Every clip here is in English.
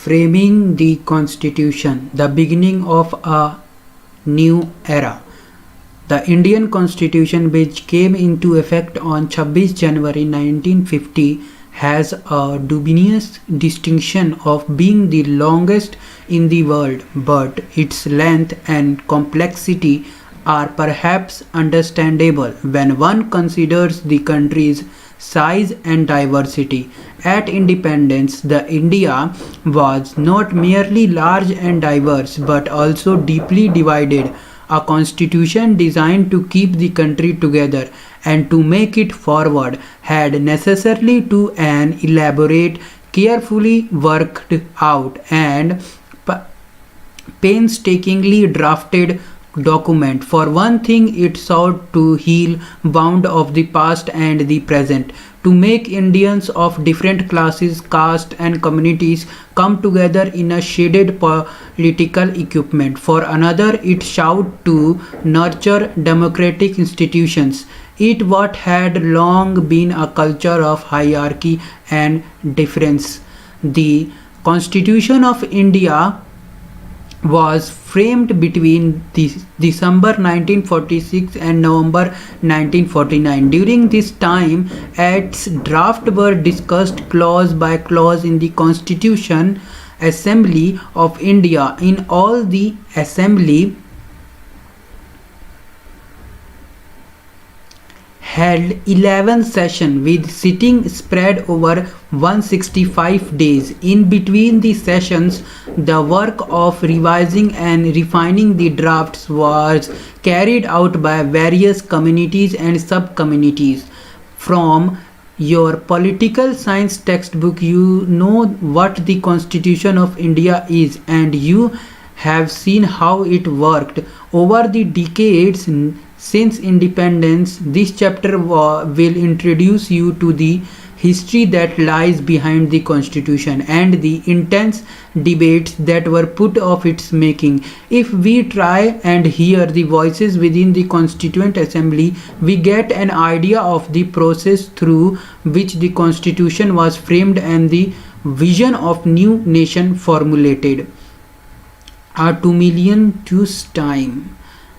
Framing the Constitution, the beginning of a new era. The Indian Constitution, which came into effect on 26 January 1950, has a dubious distinction of being the longest in the world, but its length and complexity are perhaps understandable when one considers the country's size and diversity. At independence, the India was not merely large and diverse but also deeply divided. A constitution designed to keep the country together and to make it forward had necessarily to an elaborate, carefully worked out and painstakingly drafted document. For one thing, it sought to heal wounds of the past and the present, to make Indians of different classes, castes, and communities come together in a shaded political equipment. For another, it sought to nurture democratic institutions. It what had long been a culture of hierarchy and difference. The Constitution of India was framed between December 1946 and November 1949. During this time, its draft were discussed clause by clause in the Constitution Assembly of India. In all, the Assembly held 11 sessions with sitting spread over 165 days. In between the sessions, the work of revising and refining the drafts was carried out by various committees and sub-committees. From your political science textbook, you know what the Constitution of India is, and you have seen how it worked over the decades since independence. This chapter will introduce you to the history that lies behind the Constitution and the intense debates that were put of its making. If we try and hear the voices within the Constituent Assembly, we get an idea of the process through which the Constitution was framed and the vision of new nation formulated. A 2 million time.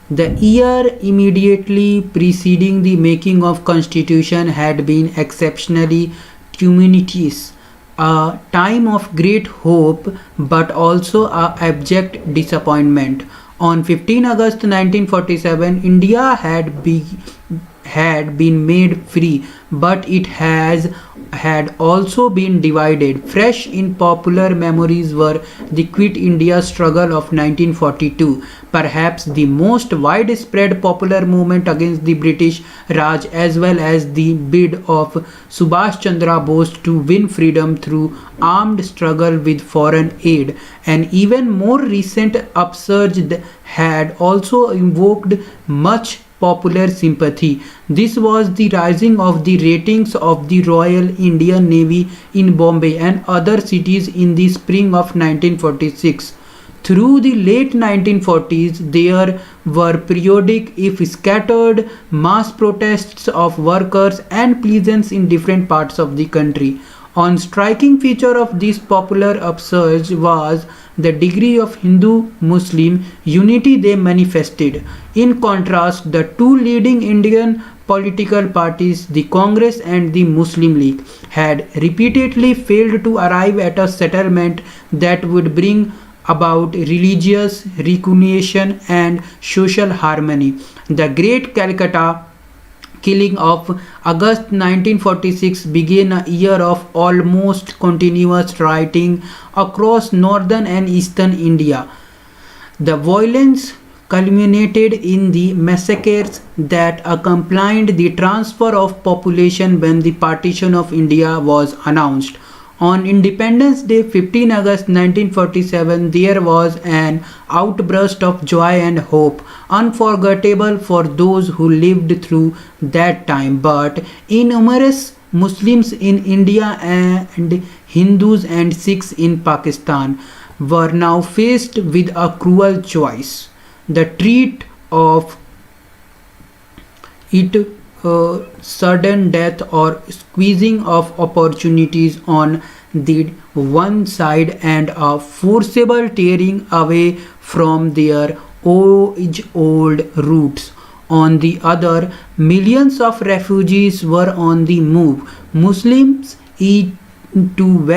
The year immediately preceding the making of Constitution had been exceptionally tumultuous, a time of great hope but also a abject disappointment. On 15 August 1947, India had been made free, but it had also been divided. Fresh in popular memories were the Quit India struggle of 1942, perhaps the most widespread popular movement against the British Raj, as well as the bid of Subhash Chandra Bose to win freedom through armed struggle with foreign aid. An even more recent upsurge had also invoked much popular sympathy. This was the rising of the ratings of the Royal Indian Navy in Bombay and other cities in the spring of 1946. Through the late 1940s, there were periodic, if scattered, mass protests of workers and peasants in different parts of the country. One striking feature of this popular upsurge was the degree of Hindu-Muslim unity they manifested. In contrast, the two leading Indian political parties, the Congress and the Muslim League, had repeatedly failed to arrive at a settlement that would bring about religious reconciliation and social harmony. The Great Calcutta killing of August 1946 began a year of almost continuous rioting across northern and eastern India. The violence culminated in the massacres that accompanied the transfer of population when the partition of India was announced. On Independence Day, 15 August 1947, there was an outburst of joy and hope, unforgettable for those who lived through that time. But numerous Muslims in India and Hindus and Sikhs in Pakistan were now faced with a cruel choice: the treat of sudden death or squeezing of opportunities on the one side and a forcible tearing away from their age-old roots. On the other, millions of refugees were on the move. Muslims into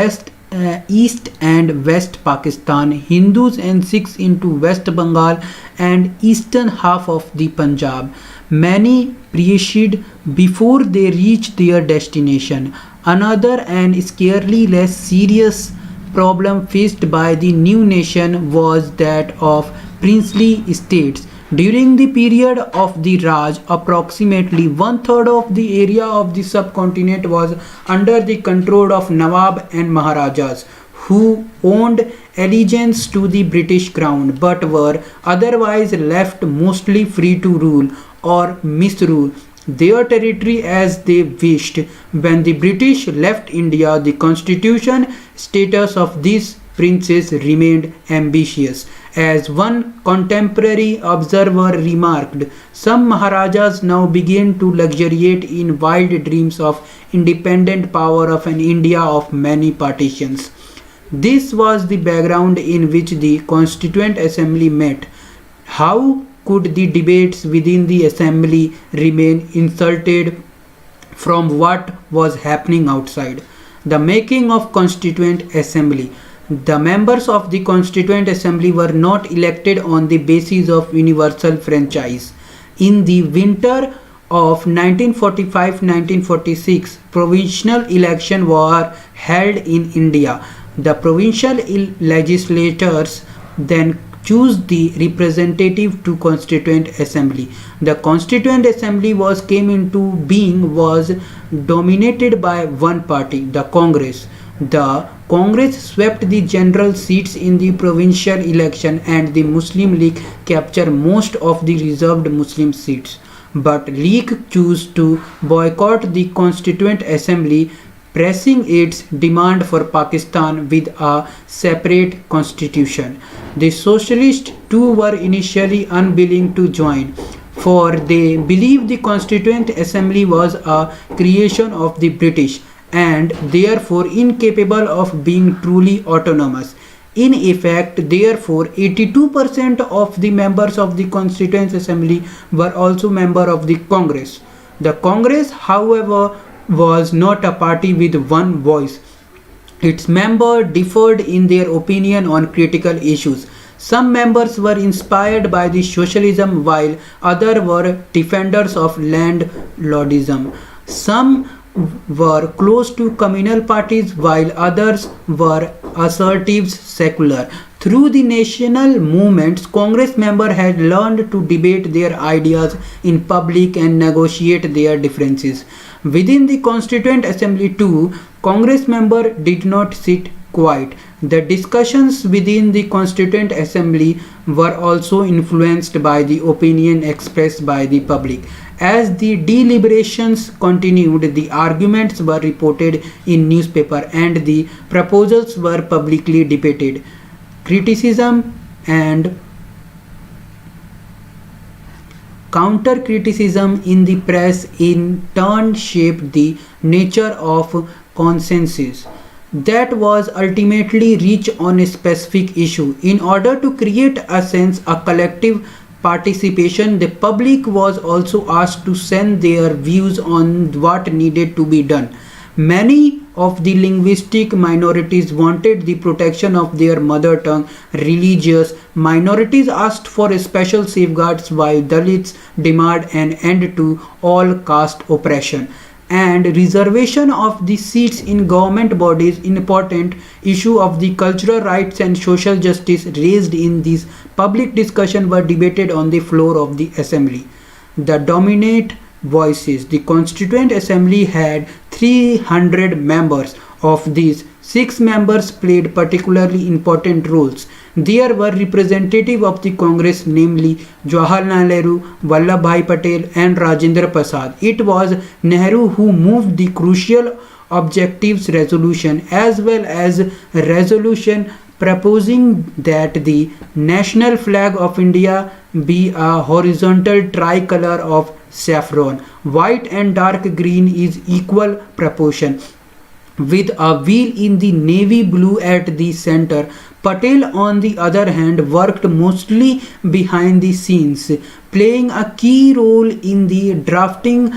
East and West Pakistan, Hindus and Sikhs into West Bengal and eastern half of the Punjab. Many perished before they reached their destination. Another and scarcely less serious problem faced by the new nation was that of princely estates. During the period of the Raj, approximately one third of the area of the subcontinent was under the control of Nawab and Maharajas, who owned allegiance to the British crown but were otherwise left mostly free to rule or misrule their territory as they wished. When the British left India, the constitution status of these princes remained ambitious. As one contemporary observer remarked, some Maharajas now began to luxuriate in wild dreams of independent power of an India of many partitions. This was the background in which the Constituent Assembly met. How could the debates within the assembly remain insulted from what was happening outside? The making of Constituent Assembly. The members of the Constituent Assembly were not elected on the basis of universal franchise. In the winter of 1945-1946, provincial elections were held in India. The provincial legislators then choose the representative to Constituent Assembly. The Constituent Assembly came into being was dominated by one party, the Congress. The Congress swept the general seats in the provincial election and the Muslim League captured most of the reserved Muslim seats. But League chose to boycott the Constituent Assembly, pressing its demand for Pakistan with a separate constitution. The socialists too were initially unwilling to join, for they believed the Constituent Assembly was a creation of the British and therefore incapable of being truly autonomous. In effect, therefore, 82% of the members of the Constituent Assembly were also members of the Congress. The Congress, however, was not a party with one voice. Its members differed in their opinion on critical issues. Some members were inspired by the socialism while others were defenders of landlordism. Some were close to communal parties while others were assertive secular. Through the national movements, Congress members had learned to debate their ideas in public and negotiate their differences. Within the Constituent Assembly too, Congress members did not sit quiet. The discussions within the Constituent Assembly were also influenced by the opinion expressed by the public. As the deliberations continued, the arguments were reported in newspaper and the proposals were publicly debated. Criticism and counter-criticism in the press in turn shaped the nature of consensus that was ultimately reached on a specific issue. In order to create a sense of collective participation, the public was also asked to send their views on what needed to be done. Many of the linguistic minorities wanted the protection of their mother tongue. Religious minorities asked for special safeguards while Dalits demanded an end to all caste oppression. And reservation of the seats in government bodies, important issue of the cultural rights and social justice raised in these public discussion were debated on the floor of the assembly. The dominant voices. The Constituent Assembly had 300 members. Of these, 6 members played particularly important roles. There were representatives of the Congress, namely Jawaharlal Nehru, Vallabhbhai Patel and Rajendra Prasad. It was Nehru who moved the crucial objectives resolution as well as resolution proposing that the national flag of India be a horizontal tricolor of saffron. White and dark green is equal proportion. with a wheel in the navy blue at the center. Patel, on the other hand, worked mostly behind the scenes, playing a key role in the drafting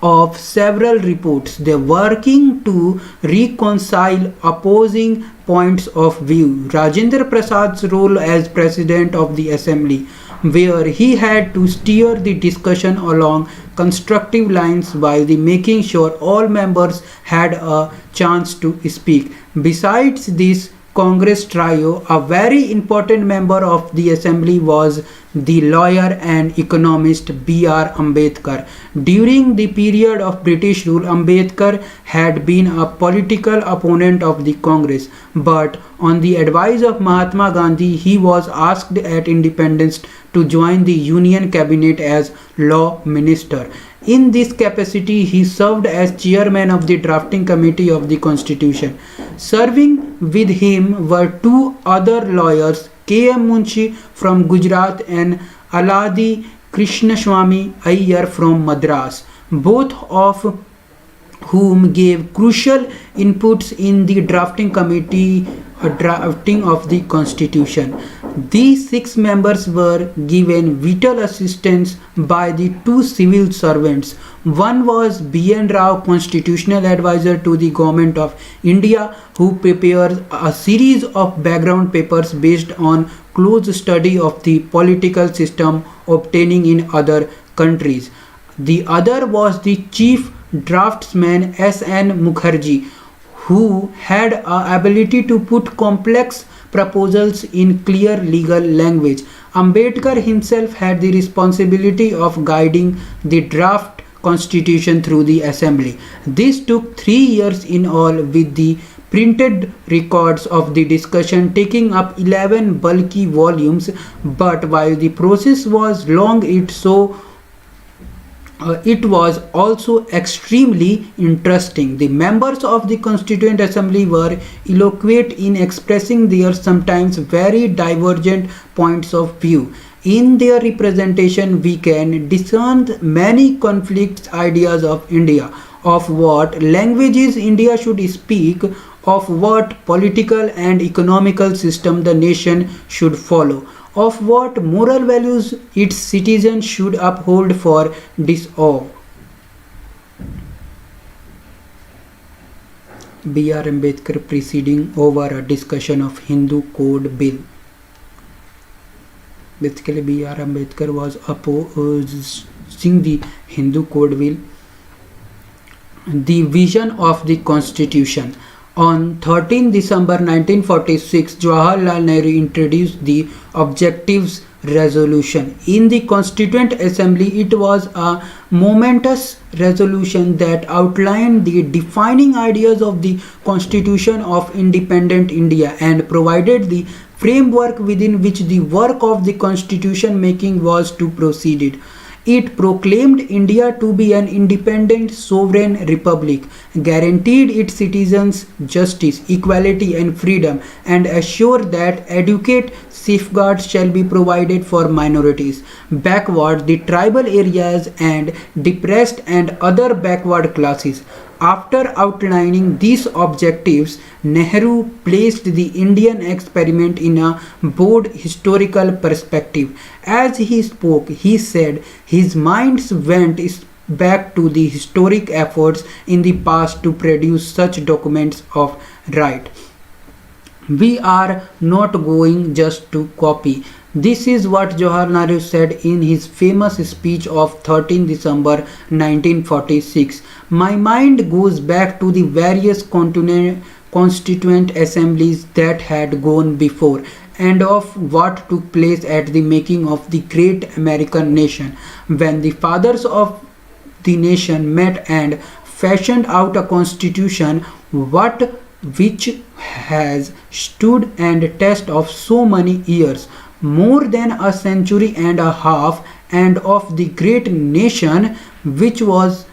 of several reports. They working to reconcile opposing points of view. Rajendra Prasad's role as president of the assembly, where he had to steer the discussion along constructive lines while making sure all members had a chance to speak. Besides this Congress trio, a very important member of the assembly was the lawyer and economist B.R. Ambedkar. During the period of British rule, Ambedkar had been a political opponent of the Congress, but on the advice of Mahatma Gandhi, he was asked at independence to join the Union cabinet as law minister. In this capacity, he served as chairman of the drafting committee of the Constitution. Serving with him were two other lawyers, K.M. Munshi from Gujarat and Aladi Krishnaswamy Iyer from Madras, both of whom gave crucial inputs in the drafting committee drafting of the constitution. These 6 members were given vital assistance by the 2 civil servants. One was B.N. Rao, constitutional advisor to the government of India, who prepared a series of background papers based on close study of the political system obtaining in other countries. The other was the chief draftsman S.N. Mukherjee, who had a ability to put complex proposals in clear legal language. Ambedkar himself had the responsibility of guiding the draft constitution through the assembly. This took 3 years in all, with the printed records of the discussion taking up 11 bulky volumes. But while the process was long, it was also extremely interesting. The members of the Constituent Assembly were eloquent in expressing their sometimes very divergent points of view. In their representation, we can discern many conflict ideas of India, of what languages India should speak, of what political and economical system the nation should follow, of what moral values its citizens should uphold for disawe. B.R. Ambedkar presiding over a discussion of Hindu Code Bill. Basically, B.R. Ambedkar was opposing the Hindu Code Bill. The vision of the Constitution. On 13 December 1946, Jawaharlal Nehru introduced the Objectives Resolution. In the Constituent Assembly, it was a momentous resolution that outlined the defining ideas of the Constitution of Independent India and provided the framework within which the work of the constitution making was to proceed. It proclaimed India to be an independent sovereign republic, guaranteed its citizens justice, equality and freedom, and assured that adequate safeguards shall be provided for minorities, backward, the tribal areas and depressed and other backward classes. After outlining these objectives, Nehru placed the Indian experiment in a broad historical perspective. As he spoke, he said his mind went back to the historic efforts in the past to produce such documents of right. We are not going just to copy. This is what Jawaharlal Nehru said in his famous speech of 13 December 1946. My mind goes back to the various constituent assemblies that had gone before, and of what took place at the making of the great American nation, when the fathers of the nation met and fashioned out a constitution which has stood and test of so many years, more than a century and a half, and of the great nation which was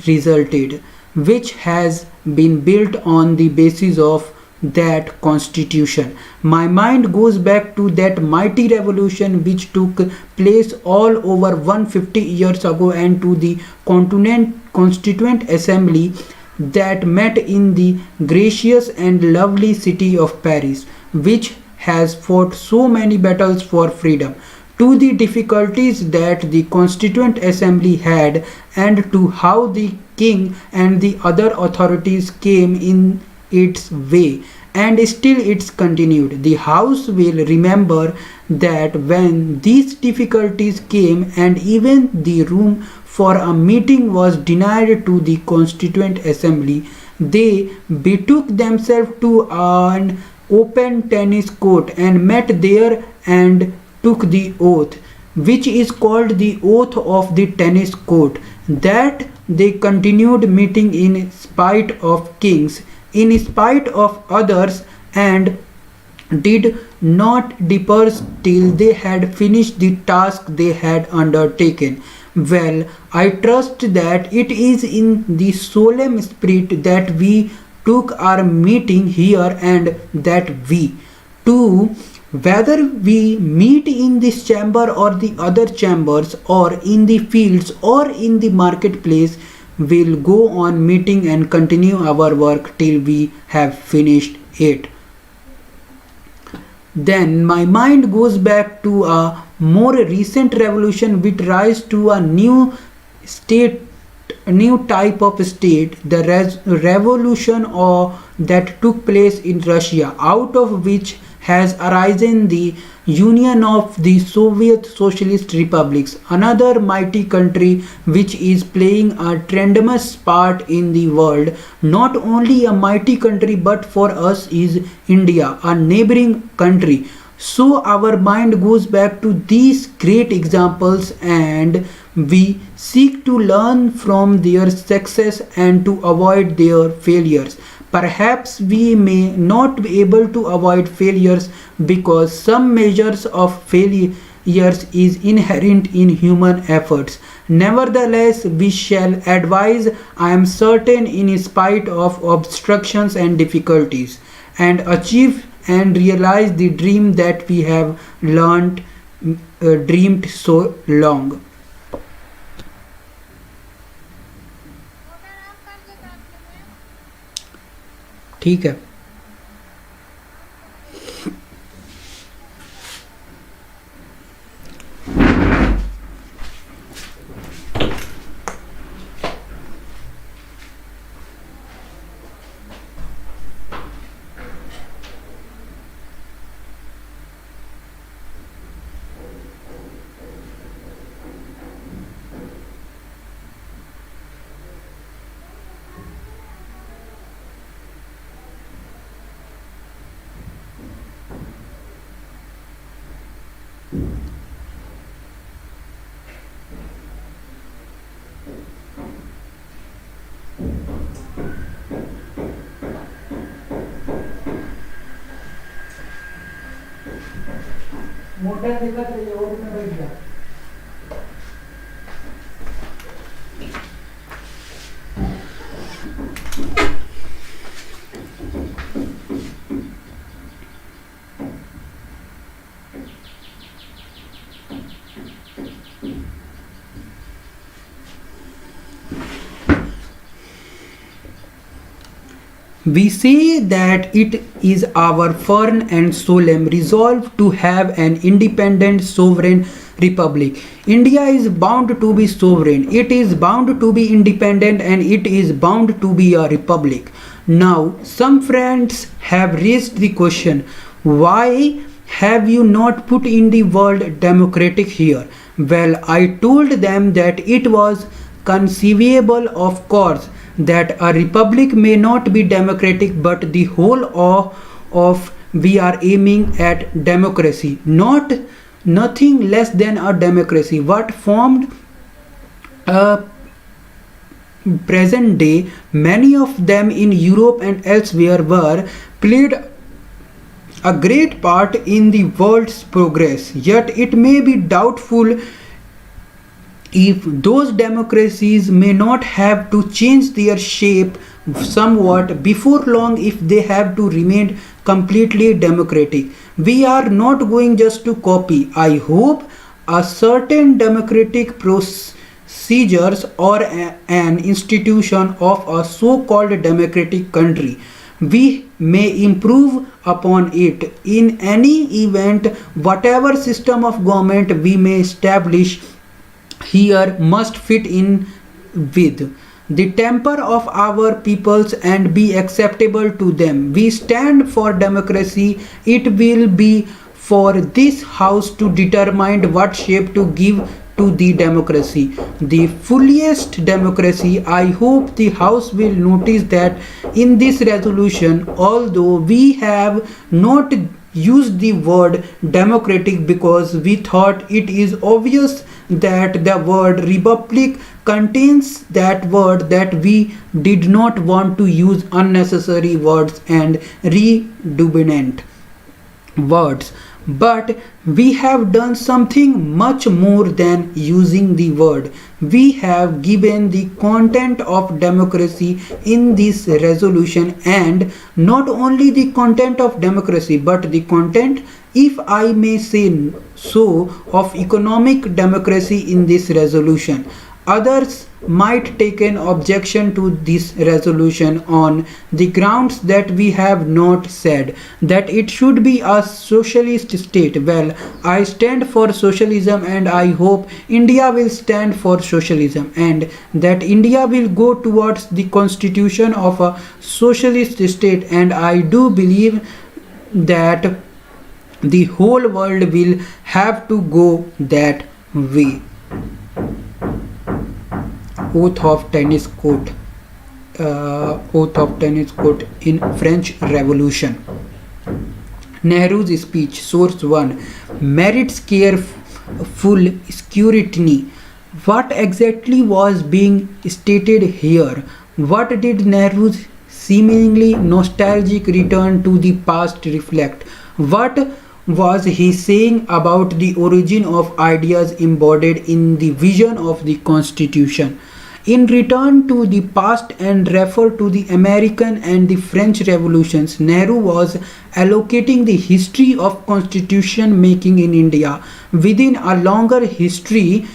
resulted, which has been built on the basis of that constitution. My mind goes back to that mighty revolution which took place all over 150 years ago, and to the Constituent Assembly that met in the gracious and lovely city of Paris, which has fought so many battles for freedom, to the difficulties that the Constituent Assembly had, and to how the king and the other authorities came in its way, and still it's continued. The House will remember that when these difficulties came and even the room for a meeting was denied to the Constituent Assembly, they betook themselves to an open tennis court and met there and took the oath, which is called the oath of the tennis court, that they continued meeting in spite of kings, in spite of others, and did not depart till they had finished the task they had undertaken. Well, I trust that it is in the solemn spirit that we took our meeting here, and that we, too, whether we meet in this chamber or the other chambers, or in the fields or in the marketplace, will go on meeting and continue our work till we have finished it. Then my mind goes back to a more recent revolution which rise to a new state, a new type of state, the revolution that took place in Russia, out of which has arisen the Union of the Soviet Socialist Republics, another mighty country which is playing a tremendous part in the world. Not only a mighty country, but for us is India, a neighboring country. So our mind goes back to these great examples, and we seek to learn from their success and to avoid their failures. Perhaps we may not be able to avoid failures because some measures of failures is inherent in human efforts. Nevertheless, we shall advise, I am certain, in spite of obstructions and difficulties, and achieve and realize the dream that we have dreamed so long. ठीक है. Motor दिक्कत रही और में बैठ जा. We say that it is our firm and solemn resolve to have an independent sovereign republic. India is bound to be sovereign, it is bound to be independent, and it is bound to be a republic. Now, some friends have raised the question, why have you not put in the word democratic here? Well, I told them that it was conceivable, of course, that a republic may not be democratic, but the whole of we are aiming at democracy, not nothing less than a democracy. What formed a present day, many of them in Europe and elsewhere were played a great part in the world's progress. Yet it may be doubtful if those democracies may not have to change their shape somewhat before long if they have to remain completely democratic. We are not going just to copy. I hope a certain democratic seizures or an institution of a so-called democratic country. We may improve upon it. In any event, whatever system of government we may establish here must fit in with the temper of our peoples and be acceptable to them. We stand for democracy. It will be for this house to determine what shape to give to the democracy. The fullest democracy. I hope the house will notice that in this resolution, although we have not used the word democratic because we thought it is obvious that the word republic contains that word, that we did not want to use unnecessary words and redundant words. But we have done something much more than using the word. We have given the content of democracy in this resolution, and not only the content of democracy but the content, if I may say so, of economic democracy in this resolution. Others might take an objection to this resolution on the grounds that we have not said that it should be a socialist state. Well, I stand for socialism and I hope India will stand for socialism, and that India will go towards the constitution of a socialist state, and I do believe that the whole world will have to go that way. Oath of tennis court. Oath of tennis court in French Revolution. Nehru's speech. Source 1. Merits careful scrutiny. What exactly was being stated here? What did Nehru's seemingly nostalgic return to the past reflect? What was he saying about the origin of ideas embodied in the vision of the Constitution? In return to the past and refer to the American and the French revolutions, Nehru was allocating the history of constitution making in India within a longer history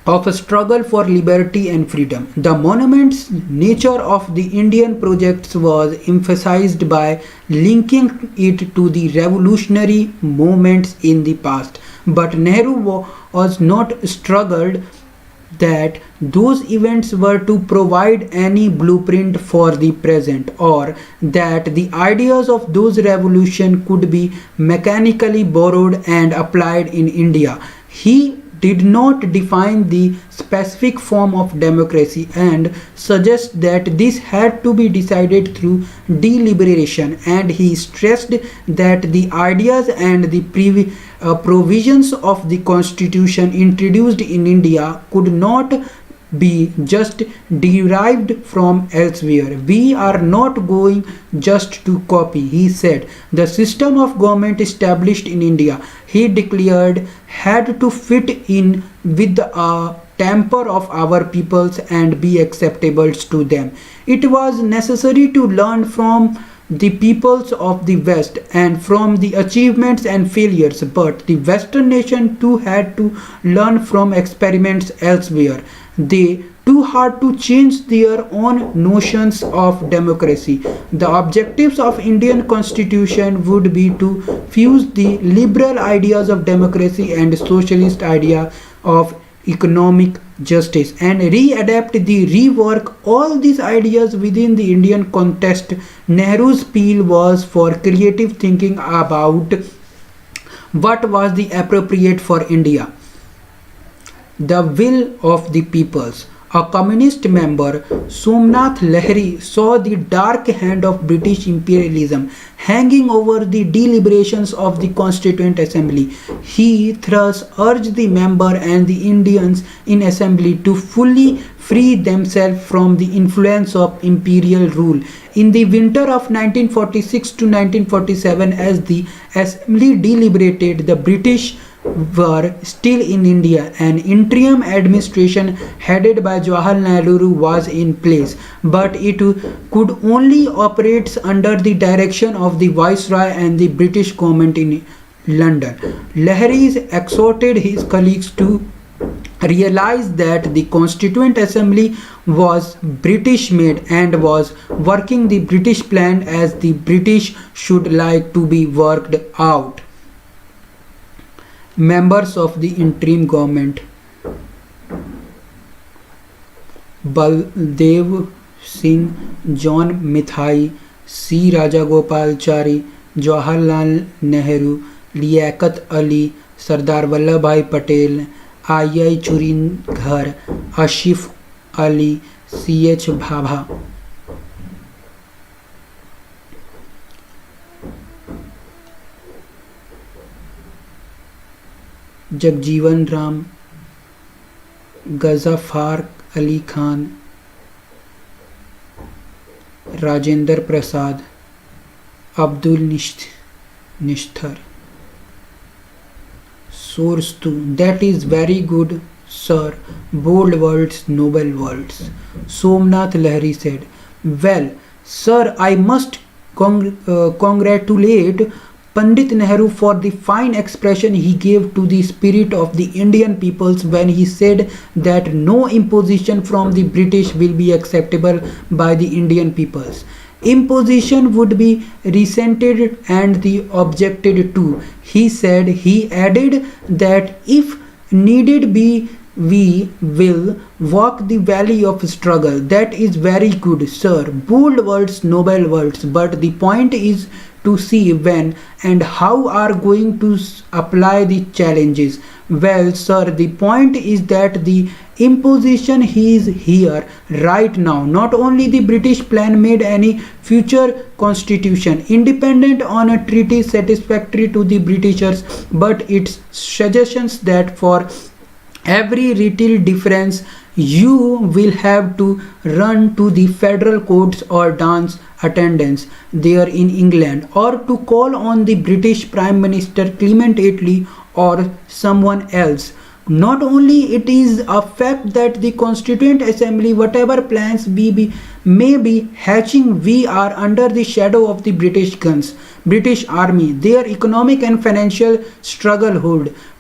of a struggle for liberty and freedom. The monument's nature of the Indian projects was emphasized by linking it to the revolutionary movements in the past. But Nehru was not struggled that those events were to provide any blueprint for the present, or that the ideas of those revolutions could be mechanically borrowed and applied in India. He did not define the specific form of democracy and suggest that this had to be decided through deliberation, and he stressed that the ideas and the provisions of the constitution introduced in India could not be just derived from elsewhere. We are not going just to copy, he said. The system of government established in India, he declared, had to fit in with the temper of our peoples and be acceptable to them. It was necessary to learn from the peoples of the West and from the achievements and failures, but the Western nation too had to learn from experiments elsewhere. They too hard to change their own notions of democracy. The objectives of Indian constitution would be to fuse the liberal ideas of democracy and socialist idea of economic justice and rework all these ideas within the Indian context. Nehru's appeal was for creative thinking about what was the appropriate for India. The will of the peoples. A communist member, Somnath Lahiri, saw the dark hand of British imperialism hanging over the deliberations of the Constituent Assembly. He thus urged the member and the Indians in Assembly to fully free themselves from the influence of imperial rule. In the winter of 1946 to 1947, as the Assembly deliberated, the British were still in India. An interim administration headed by Jawaharlal Nehru was in place, but it could only operate under the direction of the Viceroy and the British government in London. Lahiri exhorted his colleagues to realized that the Constituent Assembly was British made and was working the British plan as the British should like to be worked out. Members of the interim government: Baldev Singh, John Mithai, C. Rajagopalachari, Jawaharlal Nehru, Liaquat Ali, Sardar Vallabhbhai Patel, I.I. Churinghar, Asif Ali, C.H. Bhabha. Jagjeevan Ram, Ghaffar Ali Khan, Rajendra Prasad, Abdul Nishtar. Source 2: That is very good, sir. Bold words, noble words. Somnath Lahiri said, well, sir, I must congratulate Pandit Nehru for the fine expression he gave to the spirit of the Indian peoples when he said that no imposition from the British will be acceptable by the Indian peoples. Imposition would be resented and the objected to. He added that if needed be, we will walk the valley of struggle. That is very good, sir. Bold words, noble words. But the point is to see when and how are going to apply the challenges. Well, sir, the point is that the imposition is here right now. Not only the British plan made any future constitution independent on a treaty satisfactory to the Britishers, but its suggestions that for every little difference you will have to run to the federal courts or dance attendance there in England, or to call on the British Prime Minister Clement Attlee or someone else. Not only it is a fact that the Constituent Assembly, whatever plans may be hatching, we are under the shadow of the British guns, British army, their economic and financial struggle,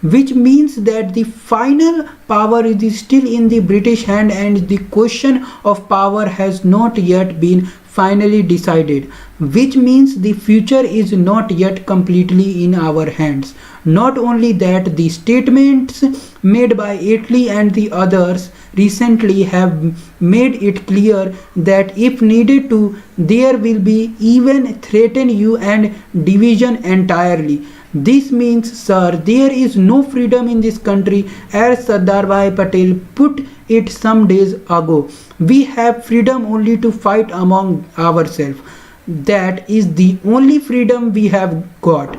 which means that the final power is still in the British hand and the question of power has not yet been finally decided, which means the future is not yet completely in our hands. Not only that, the statements made by Attlee and the others recently have made it clear that if needed to, there will be even threaten you and division entirely. This means, sir, there is no freedom in this country, as Sardar Bhai Patel put it some days ago. We have freedom only to fight among ourselves. That is the only freedom we have got.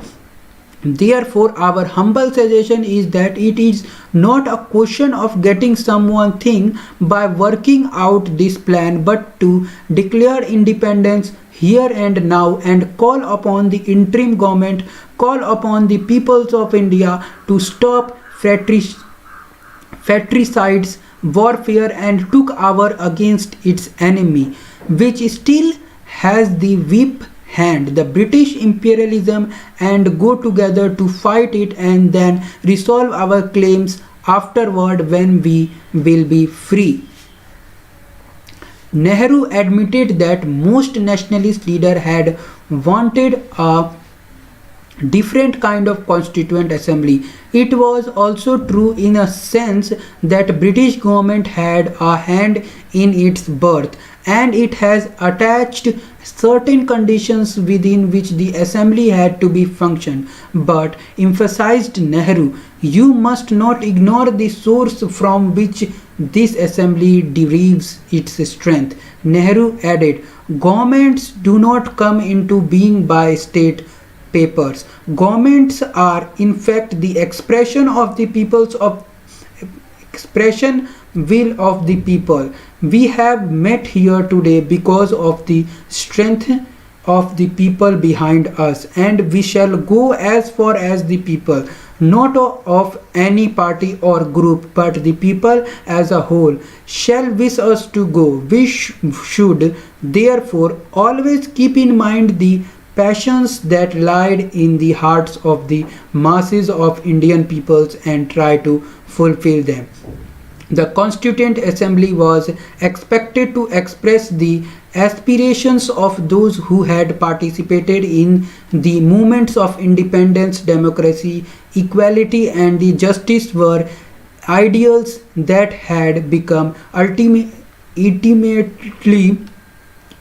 Therefore, our humble suggestion is that it is not a question of getting someone thing by working out this plan, but to declare independence here and now and call upon the interim government, call upon the peoples of India to stop fratricides, warfare and took our against its enemy, which still has the whip hand, the British imperialism, and go together to fight it and then resolve our claims afterward when we will be free. Nehru admitted that most nationalist leaders had wanted a different kind of constituent assembly. It was also true in a sense that British government had a hand in its birth, and it has attached certain conditions within which the assembly had to be functioned. But, emphasized Nehru, you must not ignore the source from which this assembly derives its strength. Nehru added, governments do not come into being by state papers. Governments are in fact the expression of the people's of expression will of the people. We have met here today because of the strength of the people behind us, and we shall go as far as the people, not of any party or group, but the people as a whole shall wish us to go. We should therefore always keep in mind the passions that lied in the hearts of the masses of Indian peoples and try to fulfill them. The Constituent Assembly was expected to express the aspirations of those who had participated in the movements of independence, democracy, equality, and the justice were ideals that had become ultimately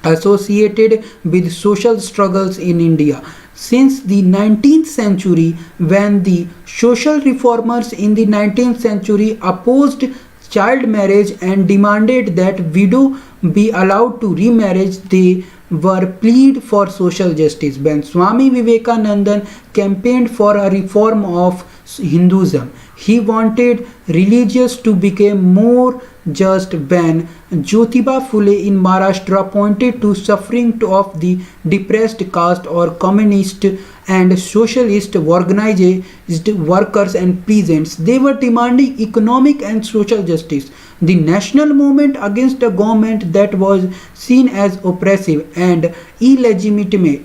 associated with social struggles in India. Since the 19th century, when the social reformers in the 19th century opposed child marriage and demanded that widow be allowed to remarry, they were plead for social justice. When Swami Vivekananda campaigned for a reform of Hinduism, he wanted religious to become more just. When Jyotiba Phule in Maharashtra pointed to suffering of the depressed caste or communist and socialist organized workers and peasants, they were demanding economic and social justice. The national movement against a government that was seen as oppressive and illegitimate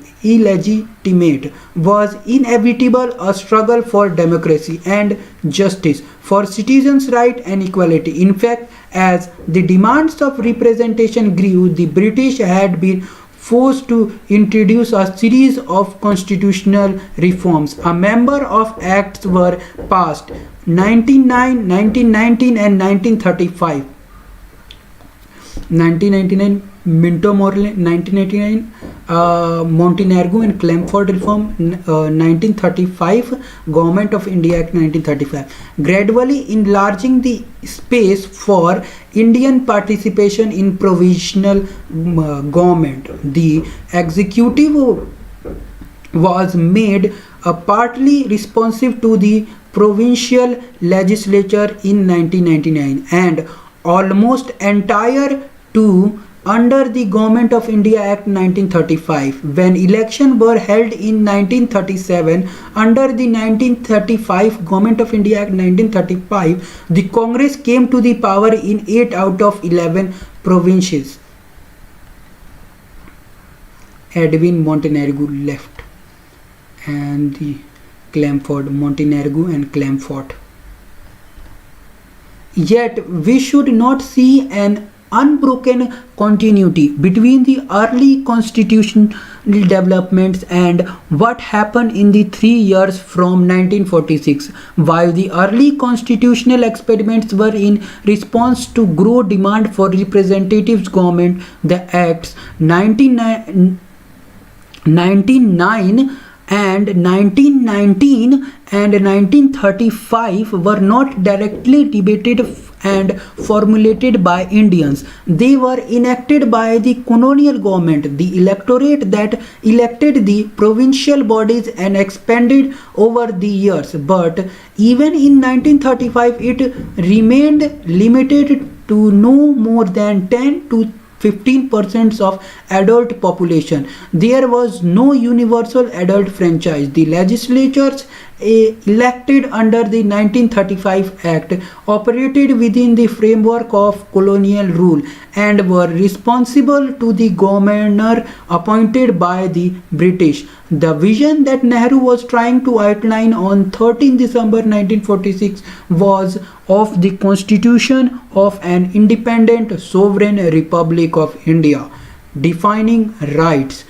was inevitable, a struggle for democracy and justice, for citizens' rights and equality. In fact, as the demands of representation grew, the British had been forced to introduce a series of constitutional reforms. A number of acts were passed: 1909, 1919 and 1935. 1999 Minto Morley, 1989 Montenegro and Chelmsford Reform, 1935 Government of India Act 1935, gradually enlarging the space for Indian participation in provisional government. The executive was made partly responsive to the provincial legislature in 1999 and almost entire to under the Government of India Act 1935. When elections were held in 1937 under the 1935 Government of India Act 1935, the Congress came to the power in 8 out of 11 provinces. Edwin Montenegro left, and the Montenegro and Chelmsford. Yet we should not see an unbroken continuity between the early constitutional developments and what happened in the 3 years from 1946. While the early constitutional experiments were in response to growing demand for representative government, the Acts 1909 and 1919 and 1935 were not directly debated and formulated by Indians. They were enacted by the colonial government, the electorate that elected the provincial bodies and expanded over the years. But even in 1935, it remained limited to no more than 10 to 15% of adult population. There was no universal adult franchise. The legislatures elected under the 1935 Act operated within the framework of colonial rule and were responsible to the governor appointed by the British. The vision that Nehru was trying to outline on 13 December 1946 was of the constitution of an independent sovereign republic of India, defining rights.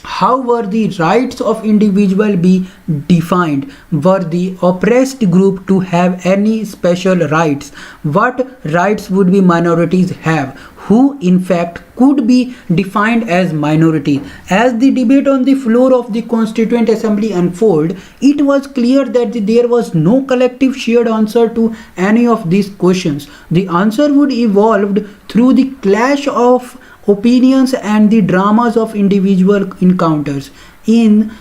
How were the rights of individual be defined? Were the oppressed group to have any special rights? What rights would be minorities have? Who in fact could be defined as minority? As the debate on the floor of the Constituent Assembly unfolded, it was clear that there was no collective shared answer to any of these questions. The answer would evolve through the clash of opinions and the dramas of individual encounters. In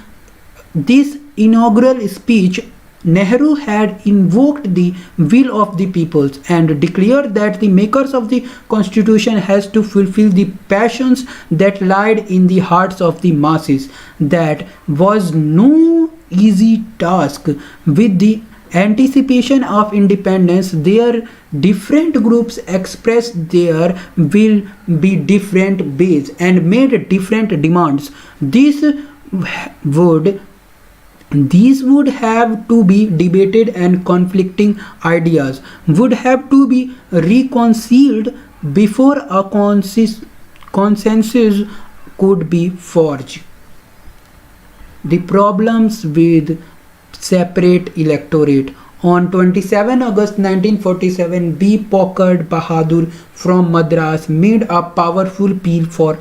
this inaugural speech, Nehru had invoked the will of the peoples and declared that the makers of the constitution has to fulfill the passions that lied in the hearts of the masses. That was no easy task. With the anticipation of independence, their different groups expressed their will be different ways and made different demands. This would These would have to be debated and conflicting ideas would have to be reconciled before a consensus could be forged. The problems with separate electorate. On 27 August 1947, B. Pockard Bahadur from Madras made a powerful appeal for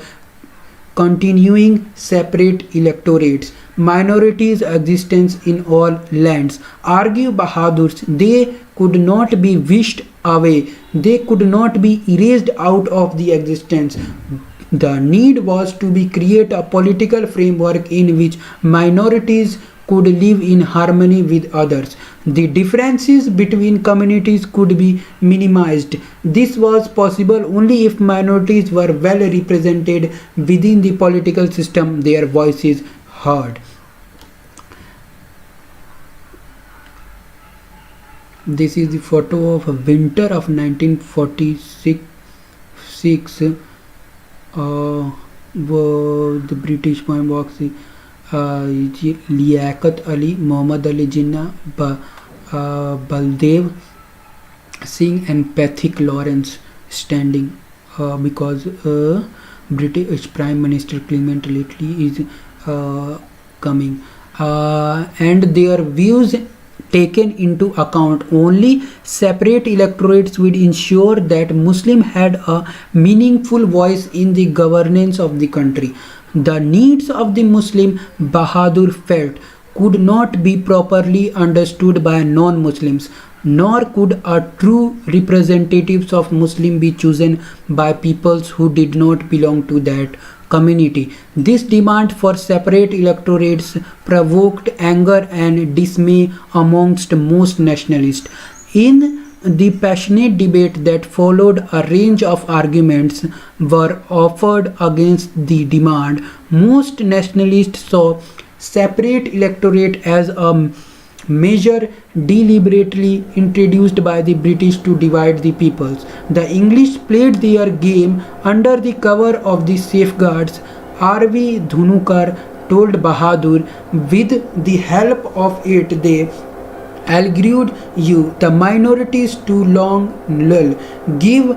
continuing separate electorates, minorities' existence in all lands. Argue Bahadurs, they could not be wished away, they could not be erased out of the existence. The need was to be create a political framework in which minorities could live in harmony with others. The differences between communities could be minimized. This was possible only if minorities were well represented within the political system, their voices heard. This is the photo of a winter of 1946. The British poem box Liaquat Ali, Muhammad Ali Jinnah, Baldev Singh and Patrick Lawrence standing because British Prime Minister Clement Attlee is coming and their views taken into account. Only separate electorates would ensure that Muslim had a meaningful voice in the governance of the country. The needs of the Muslim, Bahadur felt, could not be properly understood by non-Muslims, nor could a true representatives of Muslim be chosen by peoples who did not belong to that community. This demand for separate electorates provoked anger and dismay amongst most nationalists. In the passionate debate that followed, a range of arguments were offered against the demand. Most nationalists saw separate electorate as a measure deliberately introduced by the British to divide the peoples. The English played their game under the cover of the safeguards. R.V. Dhunukar told Bahadur, with the help of it they argued you the minorities too long lull. Give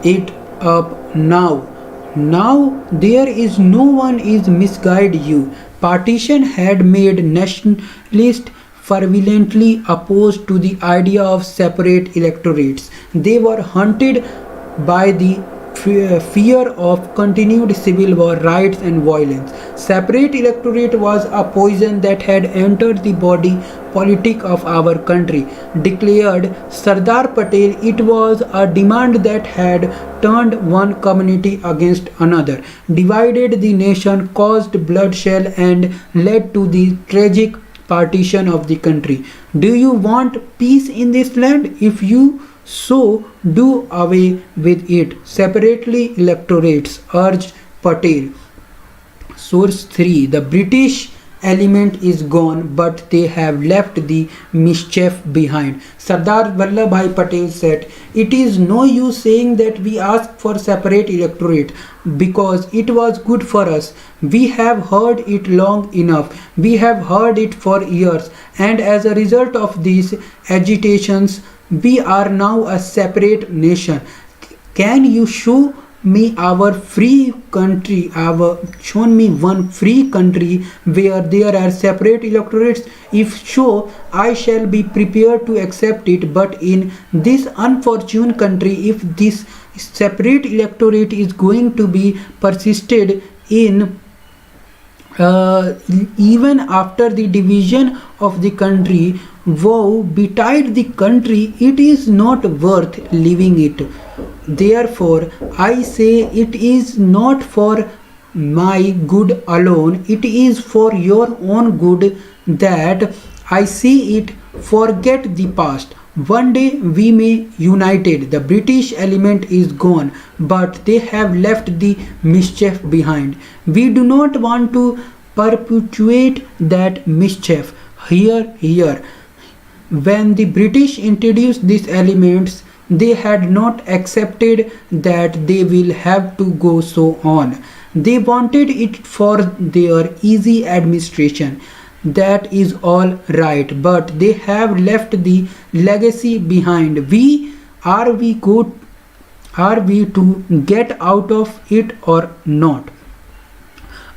it up now. Now there is no one is misguide you. Partition had made nationalists fervently opposed to the idea of separate electorates. They were haunted by the fear of continued civil war, riots and violence. Separate electorate was a poison that had entered the body politic of our country, declared Sardar Patel. It was a demand that had turned one community against another, divided the nation, caused bloodshed and led to the tragic partition of the country. Do you want peace in this land? If you so do away with it. Separately electorates, urged Patel. Source 3. The British element is gone, but they have left the mischief behind. Sardar Vallabhbhai Patel said, it is no use saying that we asked for separate electorate because it was good for us. We have heard it long enough. We have heard it for years, and as a result of these agitations, we are now a separate nation. Can you show me our free country, show me one free country where there are separate electorates? If so, I shall be prepared to accept it. But in this unfortunate country, if this separate electorate is going to be persisted in even after the division of the country, woe betide the country, it is not worth living it. Therefore, I say it is not for my good alone, it is for your own good that I see it. Forget the past. One day we may united. The British element is gone, but they have left the mischief behind. We do not want to perpetuate that mischief. Here. When the British introduced these elements, they had not accepted that they will have to go so on. They wanted it for their easy administration. that is all right, but they have left the legacy behind. Are we to get out of it or not?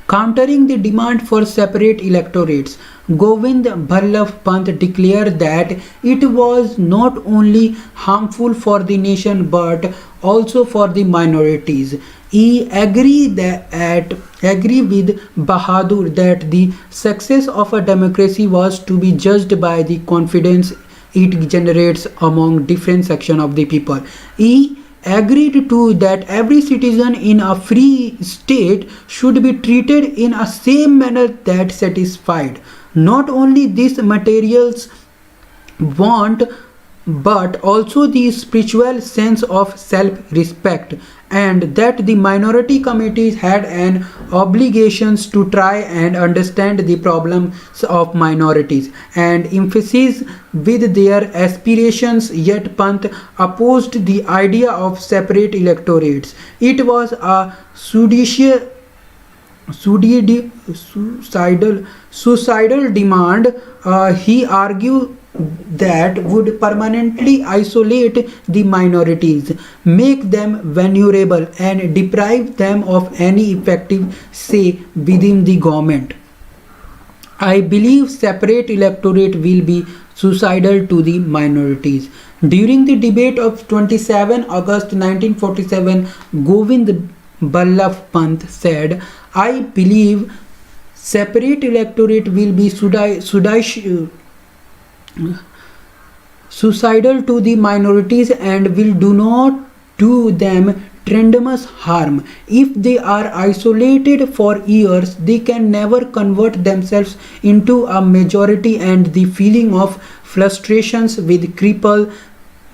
Countering the demand for separate electorates, Govind Ballabh Pant declared that it was not only harmful for the nation but also for the minorities. He agree with Bahadur that the success of a democracy was to be judged by the confidence it generates among different sections of the people. He agreed to that every citizen in a free state should be treated in a same manner that satisfied not only these materials want but also the spiritual sense of self-respect, and that the minority communities had an obligations to try and understand the problems of minorities and emphasis with their aspirations. Yet Pant opposed the idea of separate electorates. It was a suicidal demand. He argued that would permanently isolate the minorities, make them vulnerable, and deprive them of any effective say within the government. I believe separate electorate will be suicidal to the minorities. During the debate of 27 August 1947, Govind Ballabh Pant said, I believe separate electorate will be suicidal to the minorities and will do not do them tremendous harm. If they are isolated for years, they can never convert themselves into a majority, and the feeling of frustrations will cripple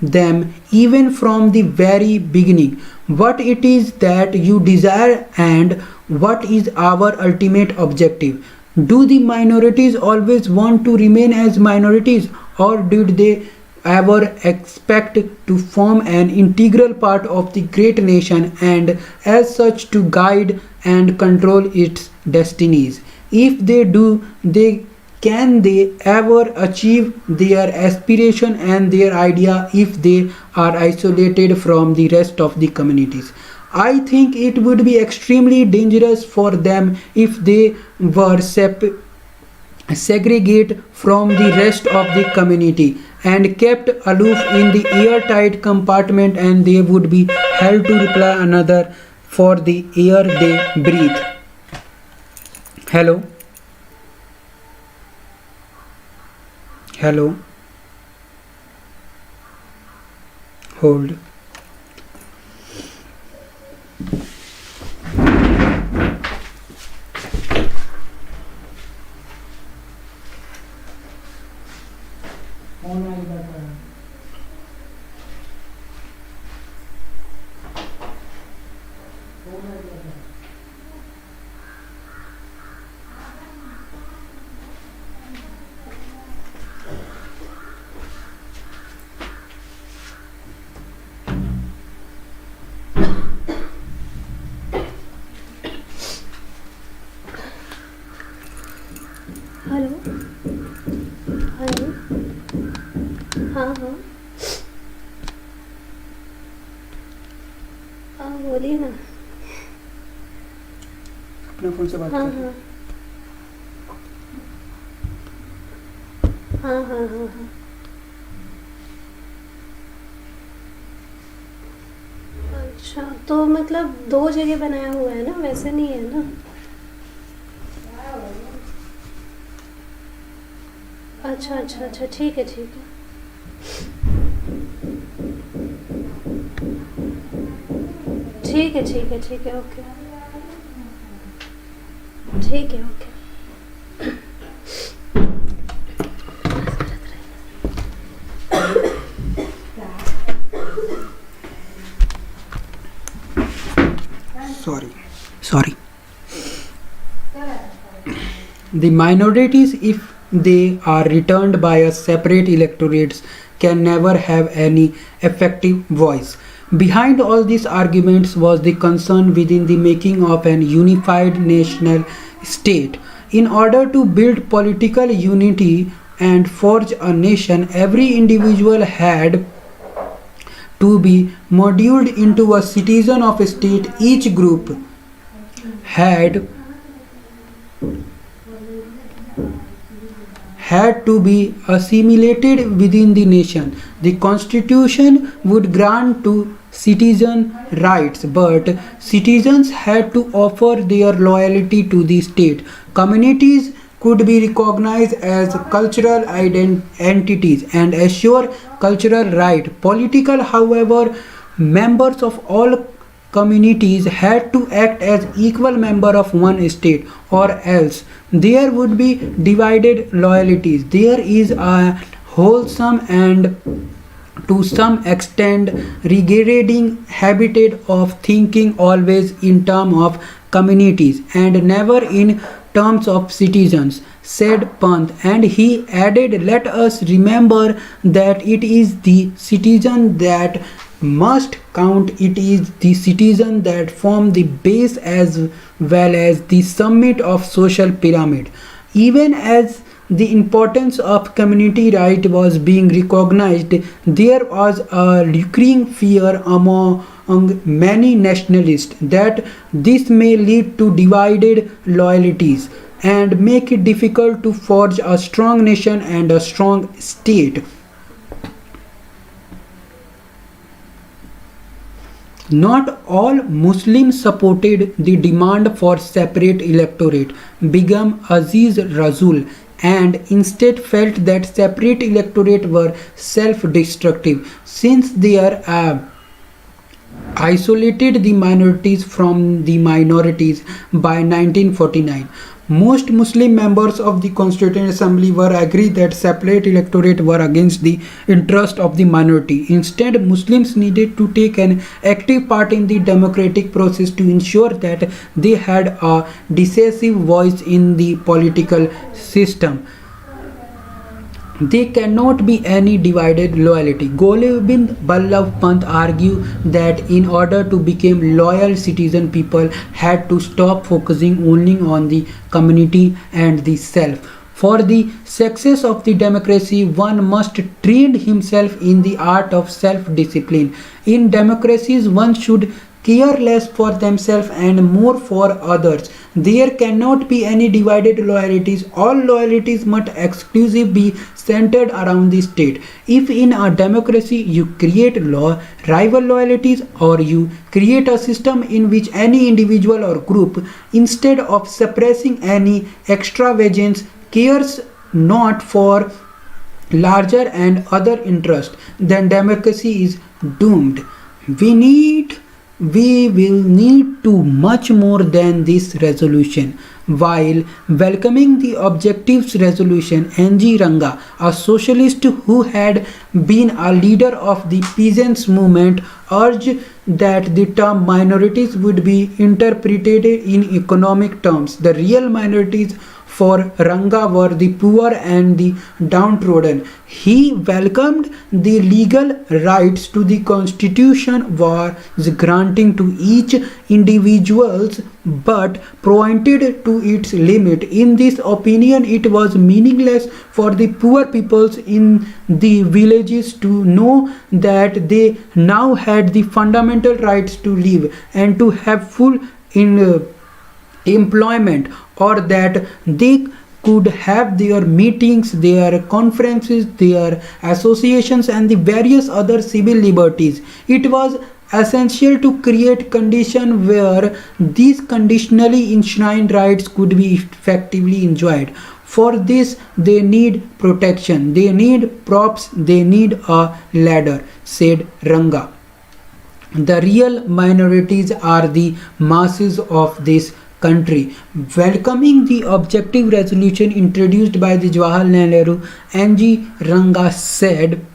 them even from the very beginning. What it is that you desire and what is our ultimate objective? Do the minorities always want to remain as minorities, or did they ever expect to form an integral part of the great nation and as such to guide and control its destinies? If they do, can they ever achieve their aspiration and their idea if they are isolated from the rest of the communities? I think it would be extremely dangerous for them if they were segregate from the rest of the community and kept aloof in the airtight compartment, and they would be held to reply another for the air they breathe. Hello. Hold. Hello hello हाँ हाँ हाँ बोलिए ना। अपने phone से बात हाँ कर। हाँ हाँ हाँ हाँ हाँ। अच्छा, तो मतलब दो जगह बनाया हुआ है ना, वैसे नहीं है ना? अच्छा अच्छा अच्छा, ठीक है ठीक है। ठीक है ठीक है ठीक है, ओके ठीक है okay. Sorry. The minorities, if they are returned by a separate electorates, can never have any effective voice. Behind all these arguments was the concern within the making of an unified national state. In order to build political unity and forge a nation, every individual had to be moduled into a citizen of a state. Each group had to be assimilated within the nation. The constitution would grant to citizen rights, but citizens had to offer their loyalty to the state. Communities could be recognized as cultural entities and assure cultural right. Political, however, members of all communities had to act as equal member of one state, or else there would be divided loyalties. There is a wholesome and to some extent regrading habitat of thinking always in terms of communities and never in terms of citizens, said Pant, and he added, let us remember that it is the citizen that must count. It is the citizen that form the base as well as the summit of social pyramid. Even as the importance of community right was being recognized, there was a recurring fear among many nationalists that this may lead to divided loyalties and make it difficult to forge a strong nation and a strong state. Not all Muslims supported the demand for separate electorate. Begum Aziz Razul and instead felt that separate electorate were self-destructive since they are isolated the minorities from the minorities. By 1949, most Muslim members of the Constituent Assembly were agreed that separate electorate were against the interest of the minority. Instead, Muslims needed to take an active part in the democratic process to ensure that they had a decisive voice in the political system. There cannot be any divided loyalty. Gobind Ballabh Pant argued that in order to become loyal citizen, people had to stop focusing only on the community and the self. For the success of the democracy, one must train himself in the art of self-discipline. In democracies, one should care less for themselves and more for others. There cannot be any divided loyalties. All loyalties must exclusively be centered around the state. If in a democracy you create rival loyalties, or you create a system in which any individual or group, instead of suppressing any extravagance, cares not for larger and other interests, then democracy is doomed. We will need to much more than this resolution. While welcoming the objectives resolution, N.G. Ranga, a socialist who had been a leader of the peasants movement, urged that the term minorities would be interpreted in economic terms. The real minorities for Ranga were the poor and the downtrodden. He welcomed the legal rights to the constitution was granting to each individual, but pointed to its limit. In this opinion, it was meaningless for the poor peoples in the villages to know that they now had the fundamental rights to live and to have full employment, or that they could have their meetings, their conferences, their associations and the various other civil liberties. It was essential to create conditions where these conditionally enshrined rights could be effectively enjoyed. For this they need protection, they need props, they need a ladder, said Ranga. The real minorities are the masses of this country. Welcoming the objective resolution introduced by the Jawaharlal Nehru, N.G. Ranga said,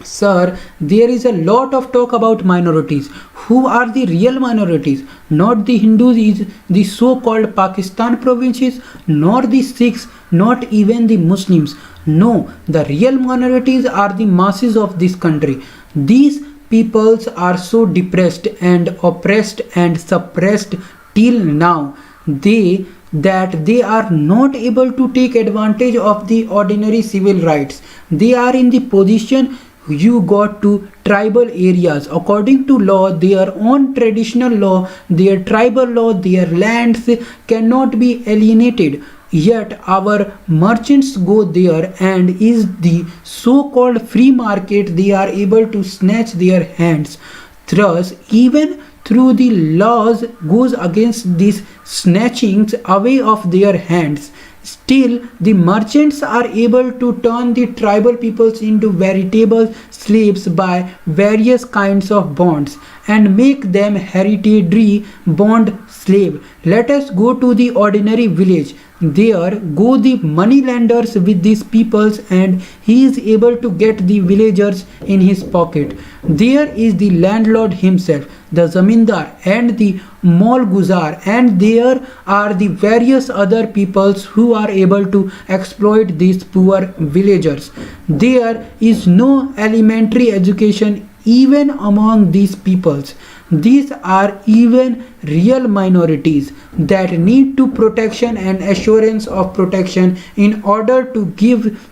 Sir, there is a lot of talk about minorities. Who are the real minorities? Not the Hindus, the so-called Pakistan provinces, nor the Sikhs, not even the Muslims. No, the real minorities are the masses of this country. These peoples are so depressed and oppressed and suppressed till now. They that they are not able to take advantage of the ordinary civil rights. They are in the position you got to tribal areas according to law, their own traditional law, their tribal law, their lands cannot be alienated. Yet our merchants go there, and is the so-called free market, they are able to snatch their hands. Thus, even through the laws goes against these snatchings away of their hands. Still, the merchants are able to turn the tribal peoples into veritable slaves by various kinds of bonds and make them hereditary bond slave. Let us go to the ordinary village. There go the moneylenders with these peoples, and he is able to get the villagers in his pocket. There is the landlord himself, the zamindar and the molguzar, and there are the various other peoples who are able to exploit these poor villagers. There is no elementary education even among these peoples. These are even real minorities that need to protection and assurance of protection. In order to give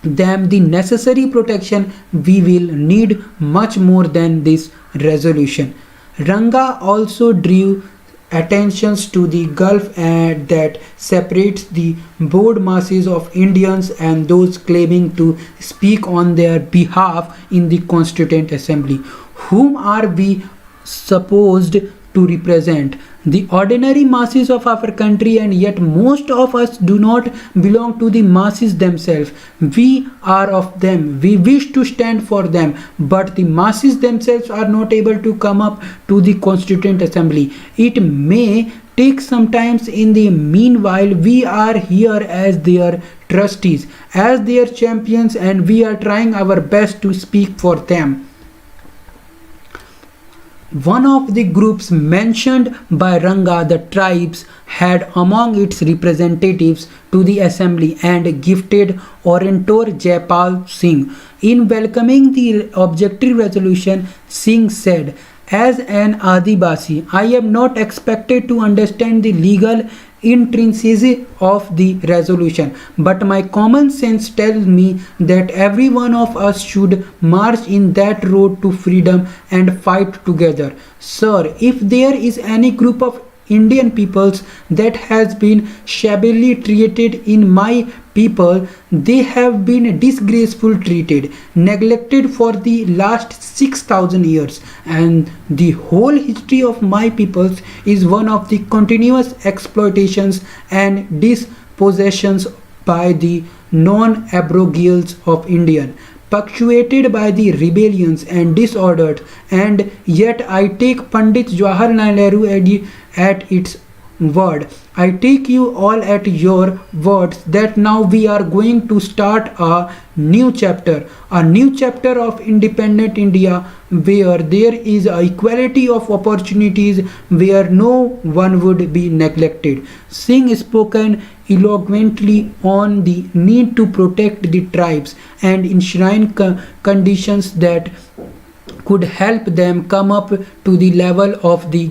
them the necessary protection, we will need much more than this resolution. Ranga also drew attentions to the gulf that separates the broad masses of Indians and those claiming to speak on their behalf in the Constituent Assembly. Whom are we supposed to represent? The ordinary masses of our country, and yet most of us do not belong to the masses themselves. We are of them, we wish to stand for them, but the masses themselves are not able to come up to the Constituent Assembly. It may take some times. In the meanwhile, we are here as their trustees, as their champions, and we are trying our best to speak for them. One of the groups mentioned by Ranga, the tribes, had among its representatives to the assembly and gifted orator Jaipal Singh. In welcoming the objective resolution, Singh said, "As an Adivasi, I am not expected to understand the legal intricacies of the resolution, but my common sense tells me that every one of us should march in that road to freedom and fight together. Sir, if there is any group of Indian peoples that has been shabbily treated in my people, they have been disgraceful treated, neglected for the last 6,000 years, and the whole history of my peoples is one of the continuous exploitations and dispossessions by the non-abrogals of Indian, punctuated by the rebellions and disorders. And yet I take Pandit Jawaharlal Nehru at its word. I take you all at your words that now we are going to start a new chapter of independent India, where there is a equality of opportunities, where no one would be neglected." Singh spoken eloquently on the need to protect the tribes and enshrine conditions that could help them come up to the level of the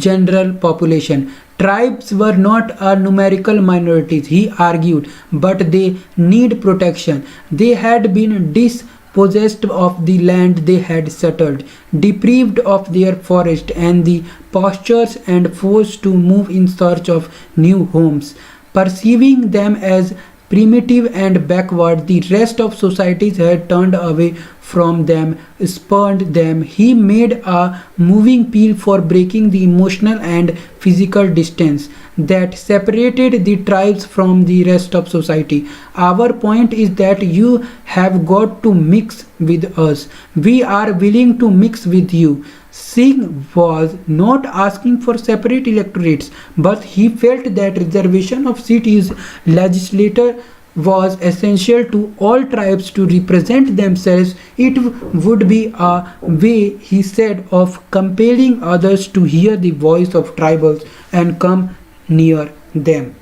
general population. Tribes were not a numerical minorities, he argued, but they need protection. They had been dispossessed of the land they had settled, deprived of their forest and the pastures, and forced to move in search of new homes. Perceiving them as primitive and backward, the rest of societies had turned away from them, spurned them. He made a moving appeal for breaking the emotional and physical distance that separated the tribes from the rest of society. Our point is that you have got to mix with us. We are willing to mix with you. Singh was not asking for separate electorates, but he felt that reservation of seats legislature was essential to all tribes to represent themselves. It would be a way, he said, of compelling others to hear the voice of tribals and come near them.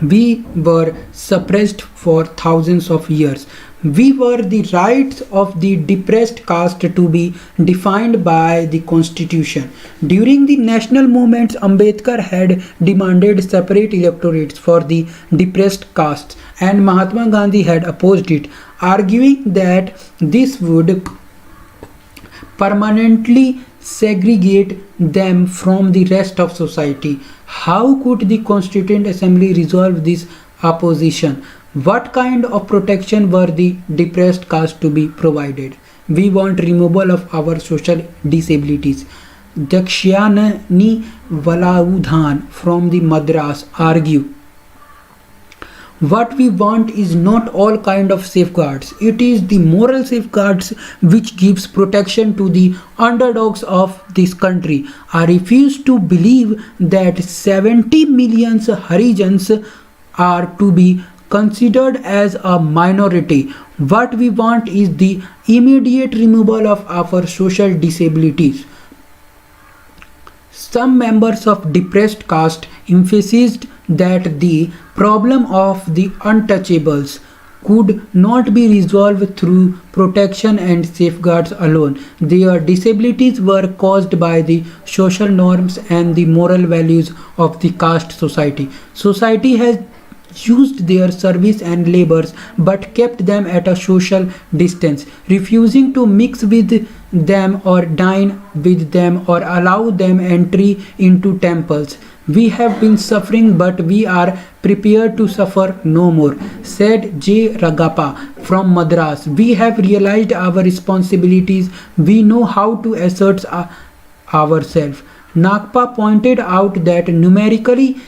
We were suppressed for thousands of years, We were the rights of the depressed caste to be defined by the constitution. During the national movements, Ambedkar had demanded separate electorates for the depressed castes, and Mahatma Gandhi had opposed it, arguing that this would permanently segregate them from the rest of society. How could the Constituent Assembly resolve this opposition? What kind of protection were the depressed caste to be provided? We want removal of our social disabilities. Dakshyani Valaudhan from the Madras argue what we want is not all kind of safeguards. It is the moral safeguards which gives protection to the underdogs of this country. I refuse to believe that 70 million Harijans are to be considered as a minority. What we want is the immediate removal of our social disabilities. Some members of depressed caste emphasized that the problem of the untouchables could not be resolved through protection and safeguards alone. Their disabilities were caused by the social norms and the moral values of the caste society. Society has used their service and labors but kept them at a social distance, refusing to mix with them or dine with them or allow them entry into temples. We have been suffering, but we are prepared to suffer no more, said J. Ragappa from Madras. We have realized our responsibilities. We know how to assert ourselves. Nagpa pointed out that numerically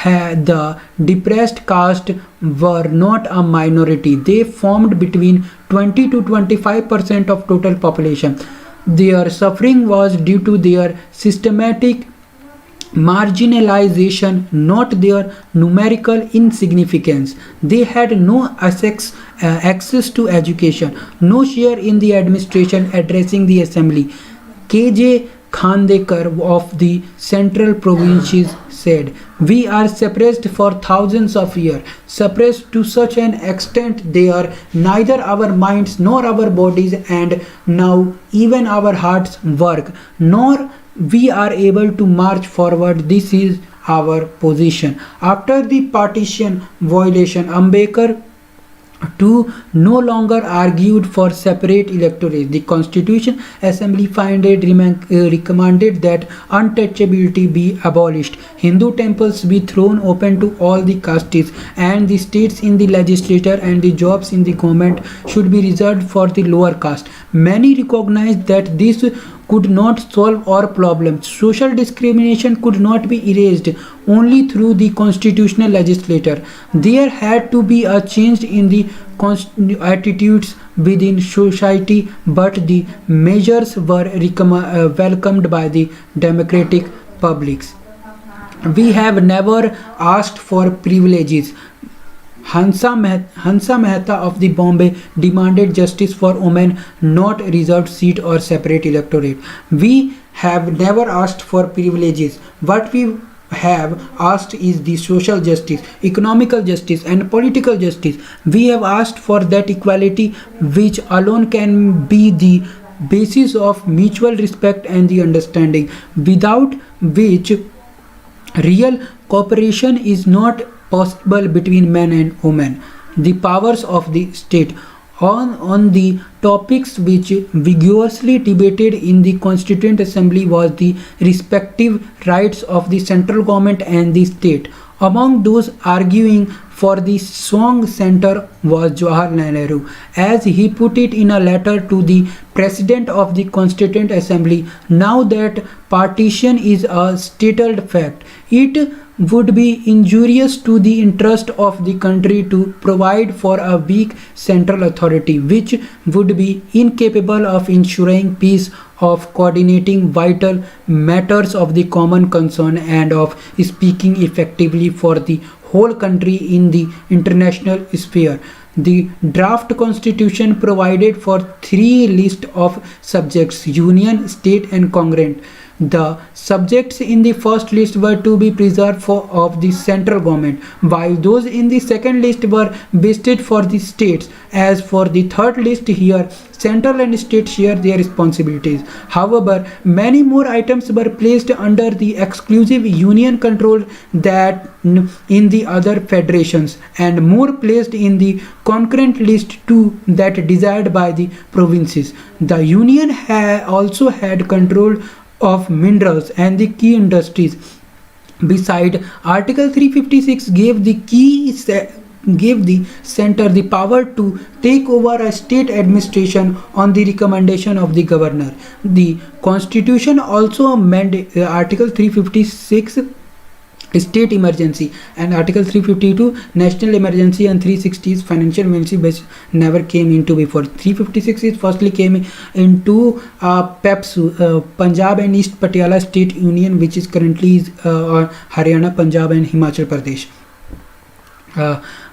the depressed caste were not a minority. They formed between 20 to 25% of total population. Their suffering was due to their systematic marginalization, not their numerical insignificance. They had no access to education, no share in the administration. Addressing the assembly, K.J. Khandekar of the Central Provinces said, "We are suppressed for thousands of years, suppressed to such an extent they are neither our minds nor our bodies, and now even our hearts work, nor we are able to march forward. This is our position." After the partition violation, Ambedkar too no longer argued for separate electorates. The Constitution Assembly recommended that untouchability be abolished, Hindu temples be thrown open to all the castes, and the states in the legislature and the jobs in the government should be reserved for the lower caste. Many recognized that this could not solve our problems. Social discrimination could not be erased only through the constitutional legislature. There had to be a change in the attitudes within society, but the measures were welcomed by the democratic publics. We have never asked for privileges. Hansa Mehta of the Bombay demanded justice for women, not reserved seat or separate electorate. We have never asked for privileges. What we have asked is the social justice, economical justice and political justice. We have asked for that equality which alone can be the basis of mutual respect and the understanding, without which real cooperation is not possible between men and women. The powers of the state. On the topics which vigorously debated in the Constituent Assembly was the respective rights of the central government and the state. Among those arguing for the strong center was Jawaharlal Nehru. As he put it in a letter to the President of the Constituent Assembly, now that partition is a settled fact, it would be injurious to the interest of the country to provide for a weak central authority which would be incapable of ensuring peace, of coordinating vital matters of the common concern, and of speaking effectively for the whole country in the international sphere. The draft constitution provided for three lists of subjects: union, state and congruent. The subjects in the first list were to be preserved of the central government, while those in the second list were vested for the states. As for the third list here, central and state share their responsibilities. However, many more items were placed under the exclusive union control than in the other federations, and more placed in the concurrent list too that desired by the provinces. The union also had control of minerals and the key industries. Beside, Article 356 gave the center the power to take over a state administration on the recommendation of the governor. The constitution also amended Article 356 state emergency, and Article 352 national emergency, and 360 is financial emergency, which never came into before. 356 is firstly came into PEPS, Punjab and East Patiala State Union, which is currently Haryana, Punjab and Himachal Pradesh.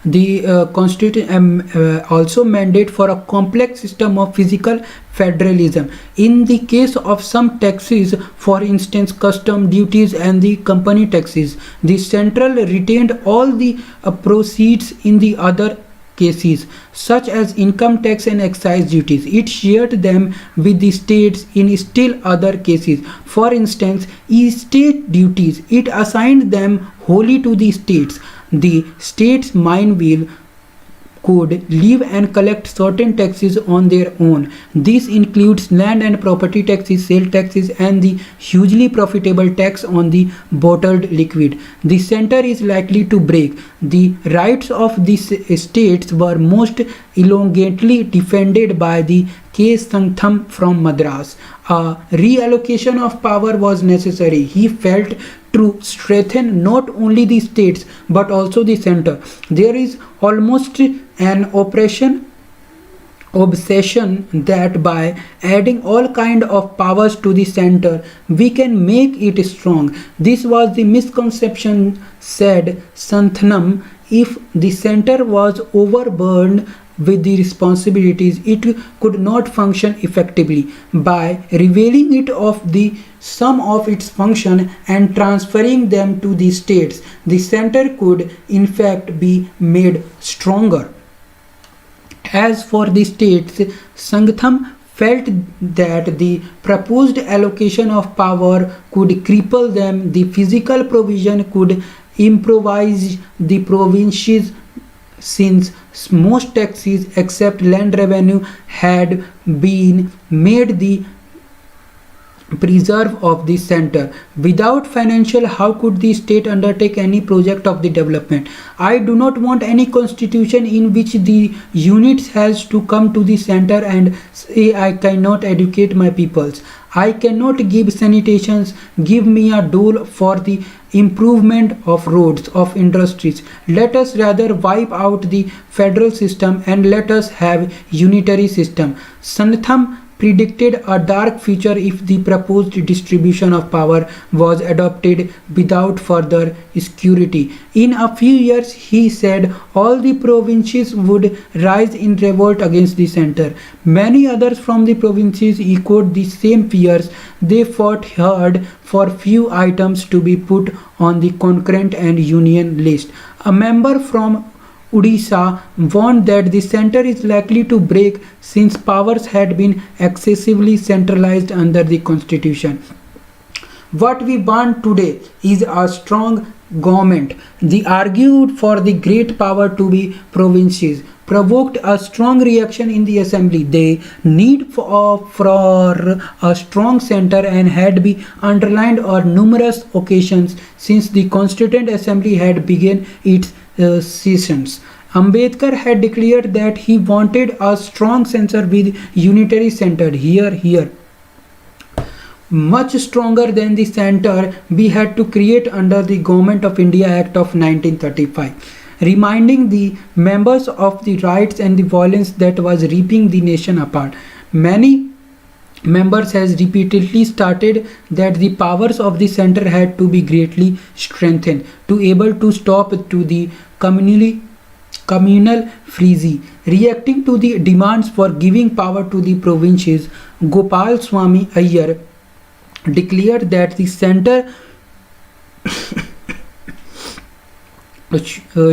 The constitution also mandate for a complex system of physical federalism. In the case of some taxes, for instance custom duties and the company taxes, the central retained all the proceeds. In the other cases, such as income tax and excise duties, it shared them with the states. In still other cases, for instance estate duties, it assigned them wholly to the states. The states meanwhile could leave and collect certain taxes on their own. This includes land and property taxes, sale taxes, and the hugely profitable tax on the bottled liquid. The center is likely to break. The rights of these states were most elongantly defended by the K. Sangtham from Madras. A reallocation of power was necessary, he felt, to strengthen not only the states but also the center. There is almost an obsession that by adding all kind of powers to the center we can make it strong. This was the misconception, said Santhanam. If the center was overburdened with the responsibilities, it could not function effectively. By revealing it of the sum of its function and transferring them to the states, the center could in fact be made stronger. As for the states, Sangtham felt that the proposed allocation of power could cripple them. The physical provision could improvise the provinces, since most taxes except land revenue had been made the preserve of the center. Without financial, how could the state undertake any project of the development? I do not want any constitution in which the units has to come to the center and say I cannot educate my peoples, I cannot give sanitations, give me a dole for the improvement of roads, of industries. Let us rather wipe out the federal system and let us have unitary system. Santham predicted a dark future if the proposed distribution of power was adopted without further security. In a few years, he said, all the provinces would rise in revolt against the center. Many others from the provinces echoed the same fears. They fought hard for few items to be put on the concurrent and union list. A member from Odisha warned that the center is likely to break since powers had been excessively centralized under the constitution. What we want today is a strong government. They argued for the great power to be provinces, provoked a strong reaction in the assembly. The need for a strong center and had been underlined on numerous occasions since the Constituent Assembly had begun its sessions. Ambedkar had declared that he wanted a strong center with unitary center. Here, much stronger than the center we had to create under the Government of India Act of 1935, reminding the members of the rights and the violence that was ripping the nation apart. Many members has repeatedly stated that the powers of the center had to be greatly strengthened to able to stop to the communal frenzy. Reacting to the demands for giving power to the provinces, Gopal Swami Iyer declared that the center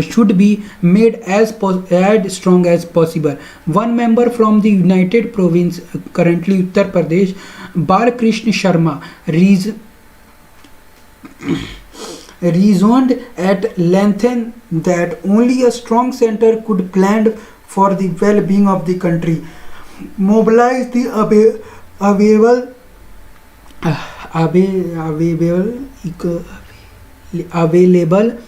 should be made as strong as possible. One member from the United Province, currently Uttar Pradesh, Balkrishna Sharma, reasoned at length that only a strong center could plan for the well-being of the country, mobilize the available available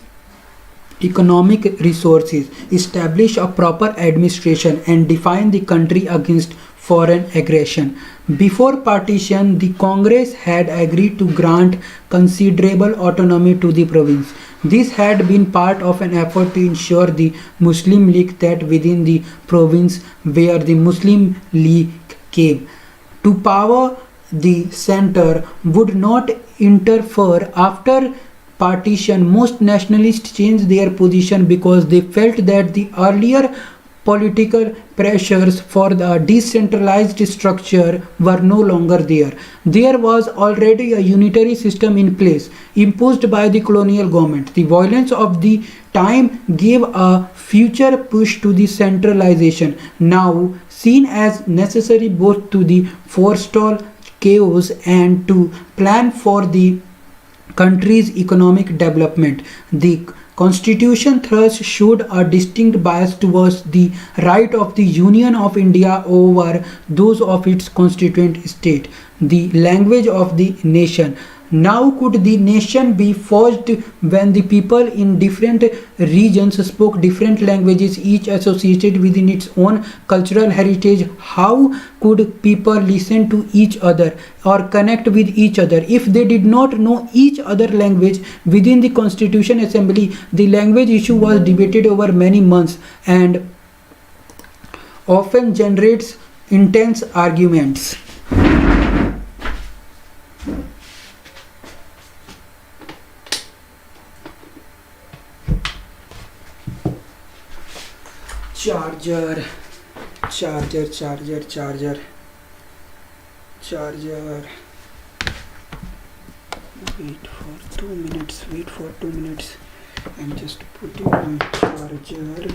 economic resources, establish a proper administration, and defend the country against foreign aggression. Before partition, the Congress had agreed to grant considerable autonomy to the province. This had been part of an effort to ensure the Muslim League that within the province where the Muslim League came to power, the center would not interfere. After partition, most nationalists changed their position because they felt that the earlier political pressures for the decentralized structure were no longer there. There was already a unitary system in place imposed by the colonial government. The violence of the time gave a future push to the centralization, now seen as necessary both to the forestall chaos and to plan for the country's economic development. The Constitution thus showed a distinct bias towards the right of the Union of India over those of its constituent state. The language of the nation. Now could the nation be forged when the people in different regions spoke different languages, each associated within its own cultural heritage? How could people listen to each other or connect with each other if they did not know each other language? Within the Constitution Assembly, the language issue was debated over many months and often generates intense arguments. Charger. Wait for 2 minutes. I'm just putting my charger.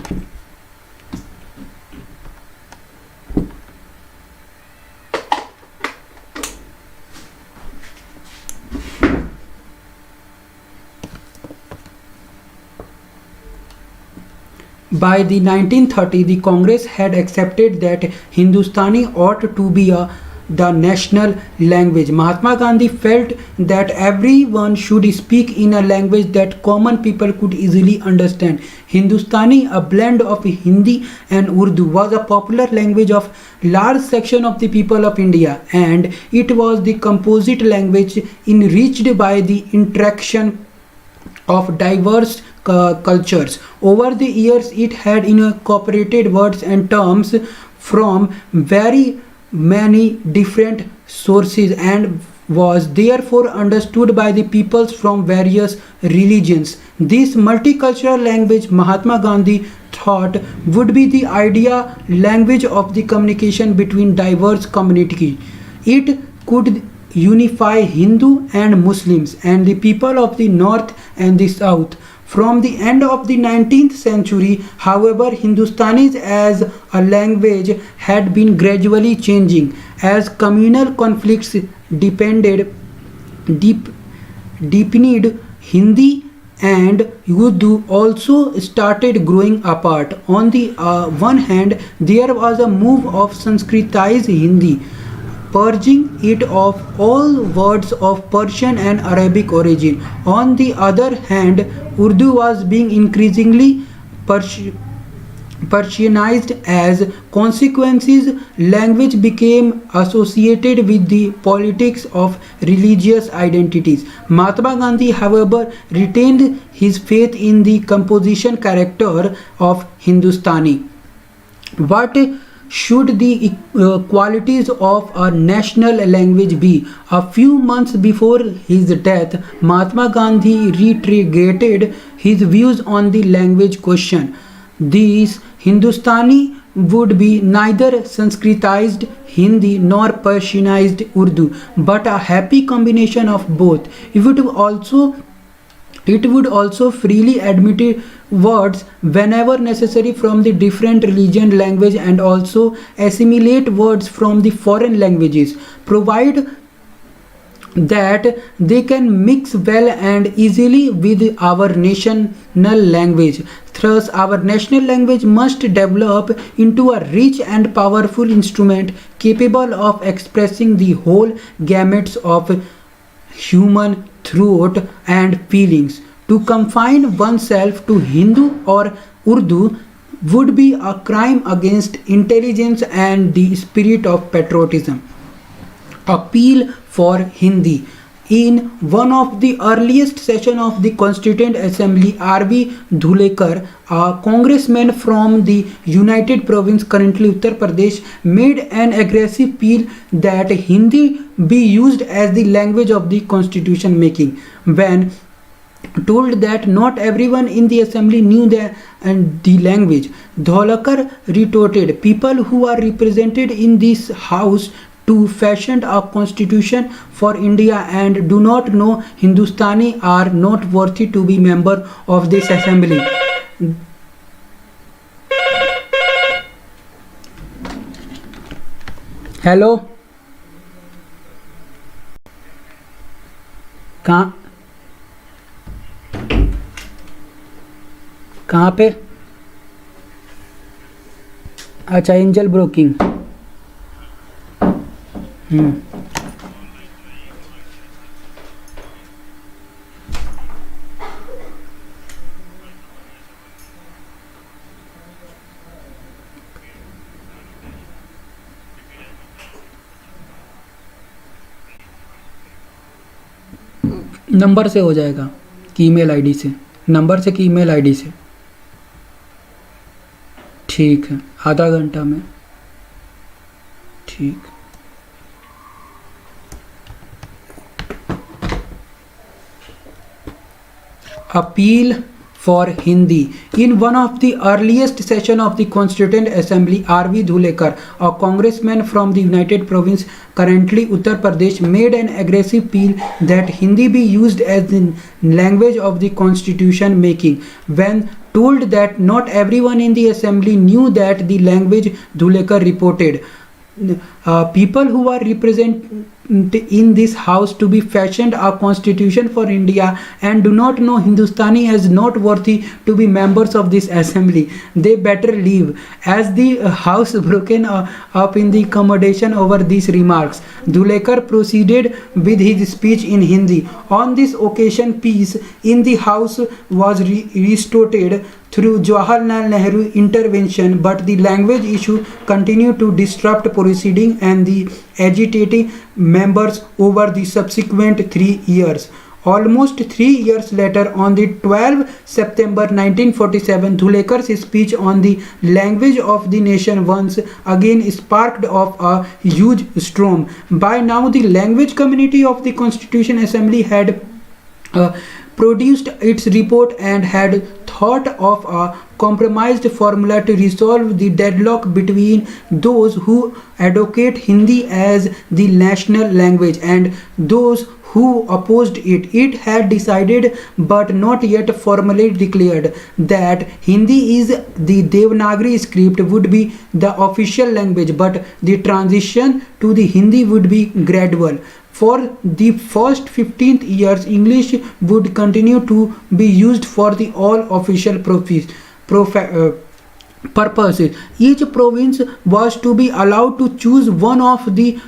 By the 1930s, the Congress had accepted that Hindustani ought to be the national language. Mahatma Gandhi felt that everyone should speak in a language that common people could easily understand. Hindustani, a blend of Hindi and Urdu, was a popular language of large section of the people of India, and it was the composite language enriched by the interaction of diverse cultures. Over the years, it had incorporated words and terms from very many different sources and was therefore understood by the peoples from various religions. This multicultural language Mahatma Gandhi thought would be the ideal language of the communication between diverse communities. It could unify Hindu and Muslims and the people of the north and the south. From the end of the 19th century, however, Hindustani as a language had been gradually changing as communal conflicts deepened. Hindi and Urdu also started growing apart. On the one hand, there was a move of Sanskritized Hindi, purging it of all words of Persian and Arabic origin. On the other hand, Urdu was being increasingly Persianized. As consequences, language became associated with the politics of religious identities. Mahatma Gandhi, however, retained his faith in the composition character of Hindustani. What should the qualities of a national language be? A few months before his death, Mahatma Gandhi reiterated his views on the language question. These Hindustani would be neither Sanskritized Hindi nor Persianized Urdu, but a happy combination of both. It would also freely admit words whenever necessary from the different religion, language, and also assimilate words from the foreign languages, provide that they can mix well and easily with our national language. Thus, our national language must develop into a rich and powerful instrument capable of expressing the whole gamut of human thought and feelings. To confine oneself to Hindu or Urdu would be a crime against intelligence and the spirit of patriotism. Appeal for Hindi. In one of the earliest sessions of the Constituent Assembly, R.V. Dhulekar, a congressman from the United Province, currently Uttar Pradesh, made an aggressive appeal that Hindi be used as the language of the constitution making. When told that not everyone in the assembly knew the language, Dholakar retorted, people who are represented in this house to fashion a constitution for India and do not know Hindustani are not worthy to be member of this assembly. Hello, कहाँ कहाँ पे? अच्छा, angel broking. Number से हो जाएगा कि email ID से, number से कि ईमेल आईडी से। ठीक है, आधा घंटा में। ठीक। Appeal for Hindi. In one of the earliest sessions of the Constituent Assembly, R.V. Dhulekar, a congressman from the United Province, currently Uttar Pradesh, made an aggressive appeal that Hindi be used as the language of the constitution making. When told that not everyone in the assembly knew that the language, Dhulekar reported, people who are represented in this house to be fashioned a constitution for India and do not know Hindustani as not worthy to be members of this assembly. They better leave. As the house broken up in the accommodation over these remarks, Dhulekar proceeded with his speech in Hindi. On this occasion, peace in the house was restored through Jawaharlal Nehru intervention, but the language issue continued to disrupt proceeding and the agitating members over the subsequent 3 years. Almost 3 years later, on the 12th September 1947, Dhulekar's speech on the language of the nation once again sparked off a huge storm. By now, the language community of the Constitution Assembly had produced its report and had thought of a compromised formula to resolve the deadlock between those who advocate Hindi as the national language and those who opposed it. It had decided but not yet formally declared that Hindi is the Devanagari script would be the official language, but the transition to the Hindi would be gradual. For the first 15 years, English would continue to be used for the all official purposes. Each province was to be allowed to choose one of the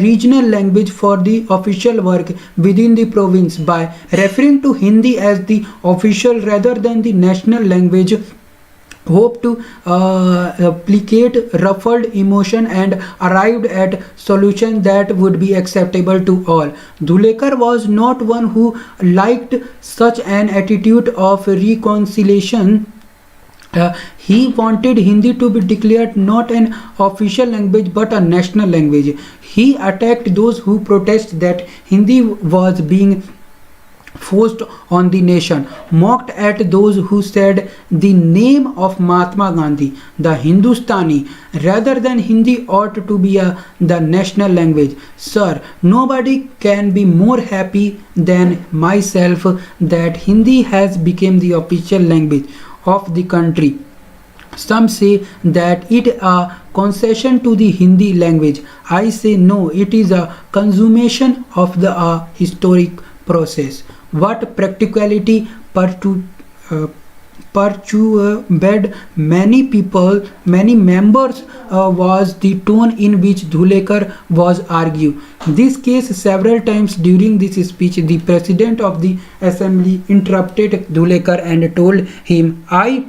regional language for the official work within the province. By referring to Hindi as the official rather than the national language, hope to placate ruffled emotion and arrived at solution that would be acceptable to all. Dhulekar was not one who liked such an attitude of reconciliation. He wanted Hindi to be declared not an official language but a national language. He attacked those who protest that Hindi was being forced on the nation, mocked at those who said the name of Mahatma Gandhi, the Hindustani, rather than Hindi ought to be the national language. Sir, nobody can be more happy than myself that Hindi has become the official language of the country. Some say that it is a concession to the Hindi language. I say no, it is a consummation of the historic process. What practicality perturbed many people, many members was the tone in which Dhulekar was argued. This case several times during this speech, the president of the assembly interrupted Dhulekar and told him, I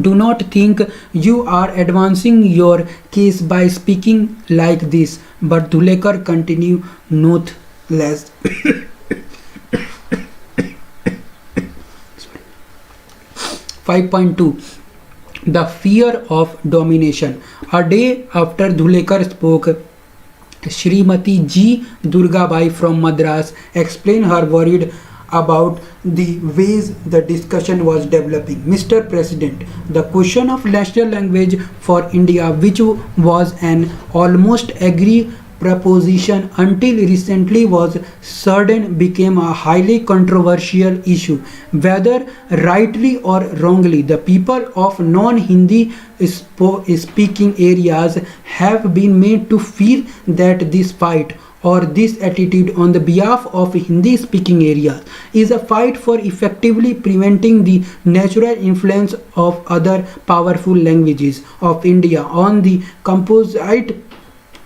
do not think you are advancing your case by speaking like this. But Dhulekar continued nonetheless. 5.2 The fear of domination. A day after Dhulekar spoke, Srimati G. Durgabai from Madras explained her worried about the ways the discussion was developing. Mr. President, the question of national language for India, which was an almost agreed proposition until recently, was sudden became a highly controversial issue. Whether rightly or wrongly, the people of non-Hindi speaking areas have been made to feel that this fight or this attitude on the behalf of Hindi speaking areas is a fight for effectively preventing the natural influence of other powerful languages of India on the composite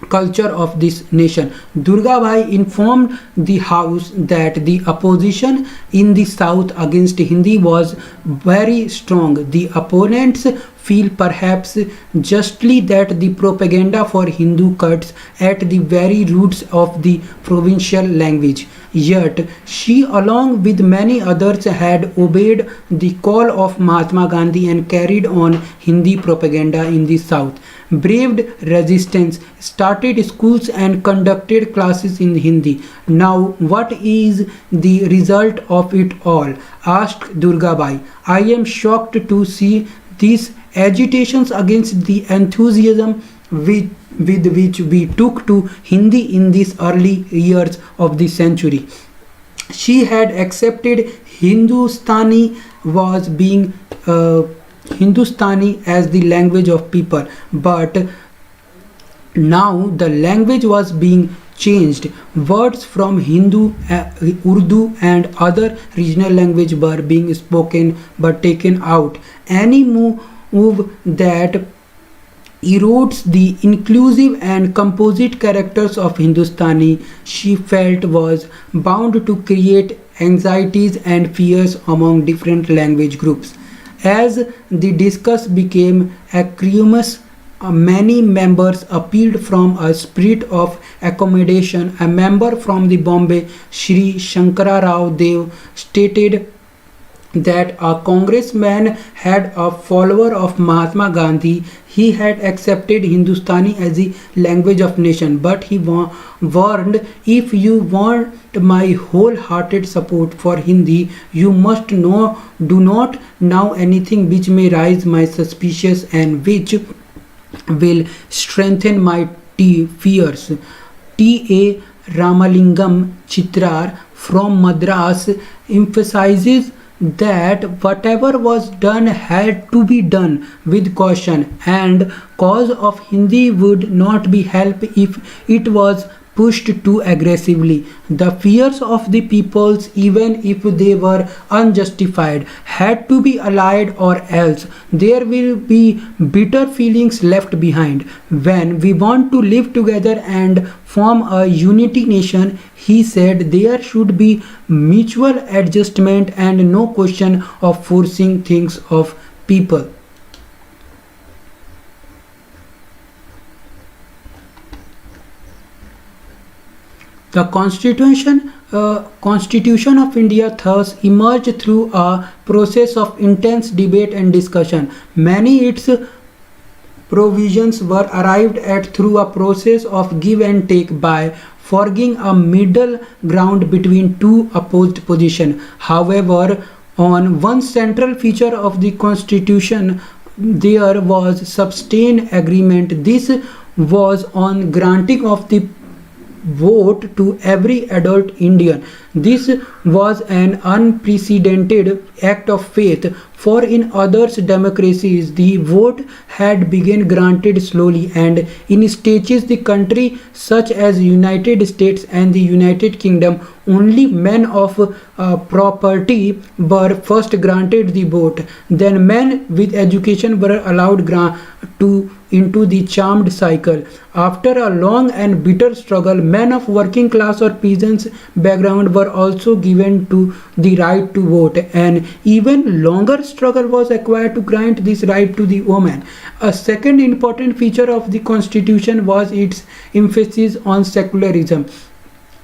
culture of this nation. Durgabai informed the House that the opposition in the South against Hindi was very strong. The opponents feel perhaps justly that the propaganda for Hindu cuts at the very roots of the provincial language. Yet she, along with many others, had obeyed the call of Mahatma Gandhi and carried on Hindi propaganda in the South, braved resistance, started schools and conducted classes in Hindi. Now what is the result of it all? Asked Durgabai. I am shocked to see these agitations against the enthusiasm with which we took to Hindi in these early years of the century. She had accepted Hindustani was being Hindustani as the language of people, but now the language was being changed. Words from Hindu, Urdu and other regional language were being spoken but taken out. Any move that erodes the inclusive and composite characters of Hindustani, she felt, was bound to create anxieties and fears among different language groups. As the discourse became acrimonious, many members appealed from a spirit of accommodation. A member from the Bombay, Shri Shankara Rao Dev, stated that a congressman had a follower of Mahatma Gandhi. He had accepted Hindustani as the language of nation, but he warned, if you want my wholehearted support for Hindi, you must do not know anything which may raise my suspicions and which will strengthen my fears. T.A. Ramalingam Chitrar from Madras emphasizes that whatever was done had to be done with caution, and cause of Hindi would not be helped if it was pushed too aggressively. The fears of the peoples, even if they were unjustified, had to be allayed, or else there will be bitter feelings left behind. When we want to live together and form a unity nation, he said, there should be mutual adjustment and no question of forcing things of people. The Constitution of India thus emerged through a process of intense debate and discussion. Many its provisions were arrived at through a process of give and take by forging a middle ground between two opposed positions. However, on one central feature of the constitution, there was sustained agreement. This was on granting of the vote to every adult Indian. This was an unprecedented act of faith, for in other democracies the vote had been granted slowly and in stages. The country such as United States and the United Kingdom, only men of property were first granted the vote. Then men with education were allowed to into the charmed cycle. After a long and bitter struggle, men of working class or peasants background were also given to the right to vote. An even longer struggle was required to grant this right to the woman. A second important feature of the constitution was its emphasis on secularism.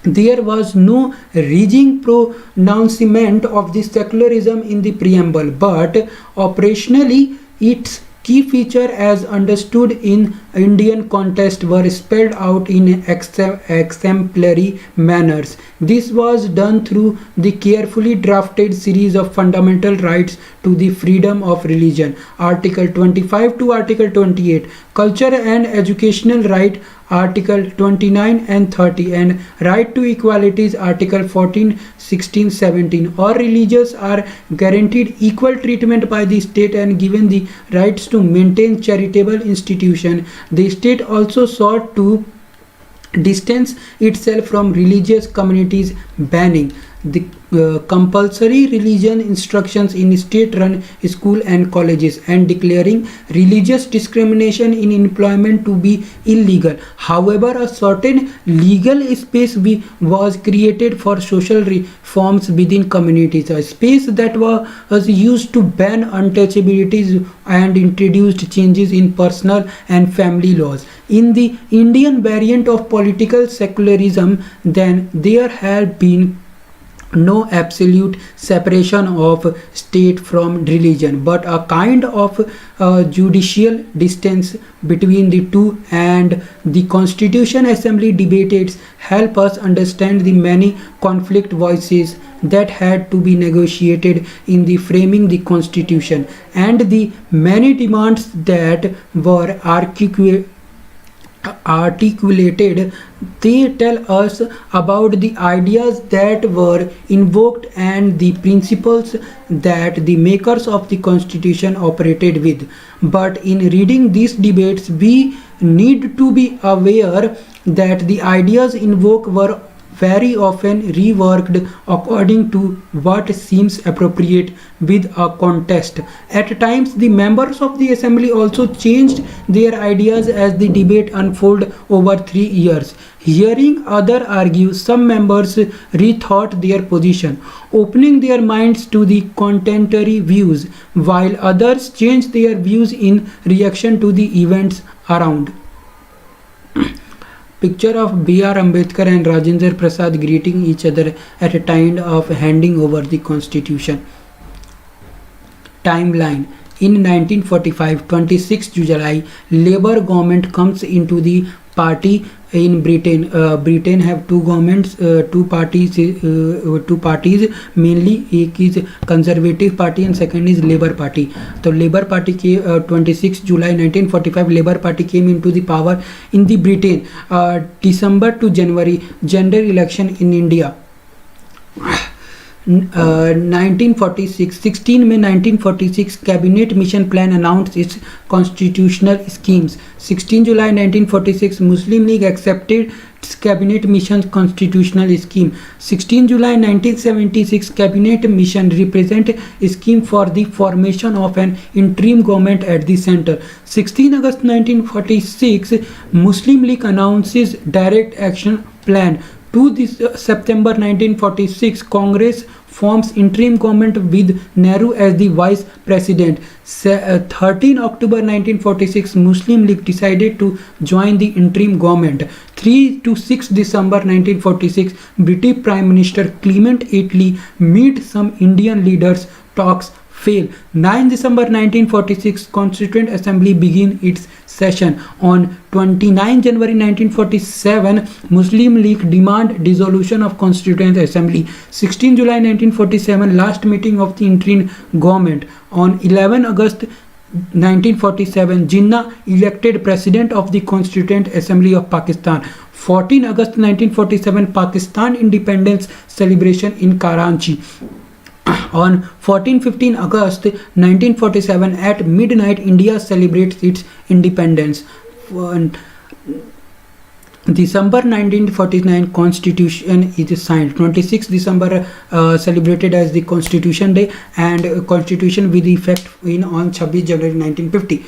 There was no rigid pronouncement of the secularism in the preamble, but operationally its key features as understood in Indian context were spelled out in exemplary manners. This was done through the carefully drafted series of fundamental rights to the freedom of religion, Article 25 to Article 28, culture and educational right, Article 29 and 30, and right to equalities, Article 14, 16, 17. All religions are guaranteed equal treatment by the state and given the rights to maintain charitable institutions. The state also sought to distance itself from religious communities, banning the compulsory religion instructions in state-run schools and colleges and declaring religious discrimination in employment to be illegal. However, a certain legal space was created for social reforms within communities, a space that was used to ban untouchabilities and introduced changes in personal and family laws. In the Indian variant of political secularism, then there had been no absolute separation of state from religion, but a kind of judicial distance between the two, and the Constitution Assembly debates help us understand the many conflict voices that had to be negotiated in the framing the Constitution and the many demands that were articulated. They tell us about the ideas that were invoked and the principles that the makers of the constitution operated with. But in reading these debates, we need to be aware that the ideas invoked were very often reworked according to what seems appropriate with a context. At times, the members of the assembly also changed their ideas as the debate unfolded over 3 years. Hearing others argue, some members rethought their position, opening their minds to the contemporary views, while others changed their views in reaction to the events around. Picture of B.R. Ambedkar and Rajendra Prasad greeting each other at a time of handing over the constitution. Timeline. In 1945, 26 July, Labour government comes into the party in Britain. Britain have two governments, two parties mainly. एक is Conservative Party and second is Labour Party. तो Labour Party के 26 July 1945 Labour Party came into the power in the Britain. December to January, general election in India. 1946, 16 May 1946, Cabinet Mission Plan announced its constitutional schemes. 16 July 1946, Muslim League accepted its Cabinet Mission constitutional scheme. 16 July 1976, Cabinet Mission represent a scheme for the formation of an interim government at the center. 16 August 1946, Muslim League announces direct action plan. 2 September 1946, Congress forms interim government with Nehru as the vice president. 13 October 1946, Muslim League decided to join the interim government. 3 to 6 December 1946, British Prime Minister Clement Attlee meet some Indian leaders. Talks fail. 9 December 1946, Constituent Assembly begin its session. On 29 January 1947, Muslim League demand dissolution of Constituent Assembly. 16 July 1947, last meeting of the interim government. On 11 August 1947, Jinnah elected President of the Constituent Assembly of Pakistan. 14 August 1947, Pakistan independence celebration in Karachi. On 14-15 August 1947, at midnight, India celebrates its independence. On December 1949, Constitution is signed. 26 December celebrated as the Constitution Day, and Constitution with effect on 26 January 1950.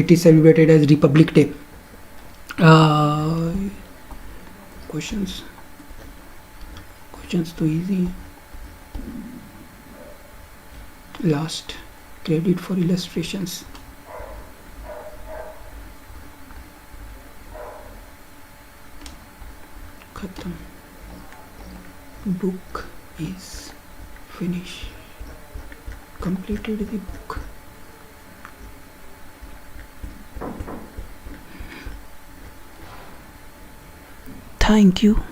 It is celebrated as Republic Day. Questions too easy. Last, credit for illustrations. Khatam. Book is finished. Completed the book. Thank you.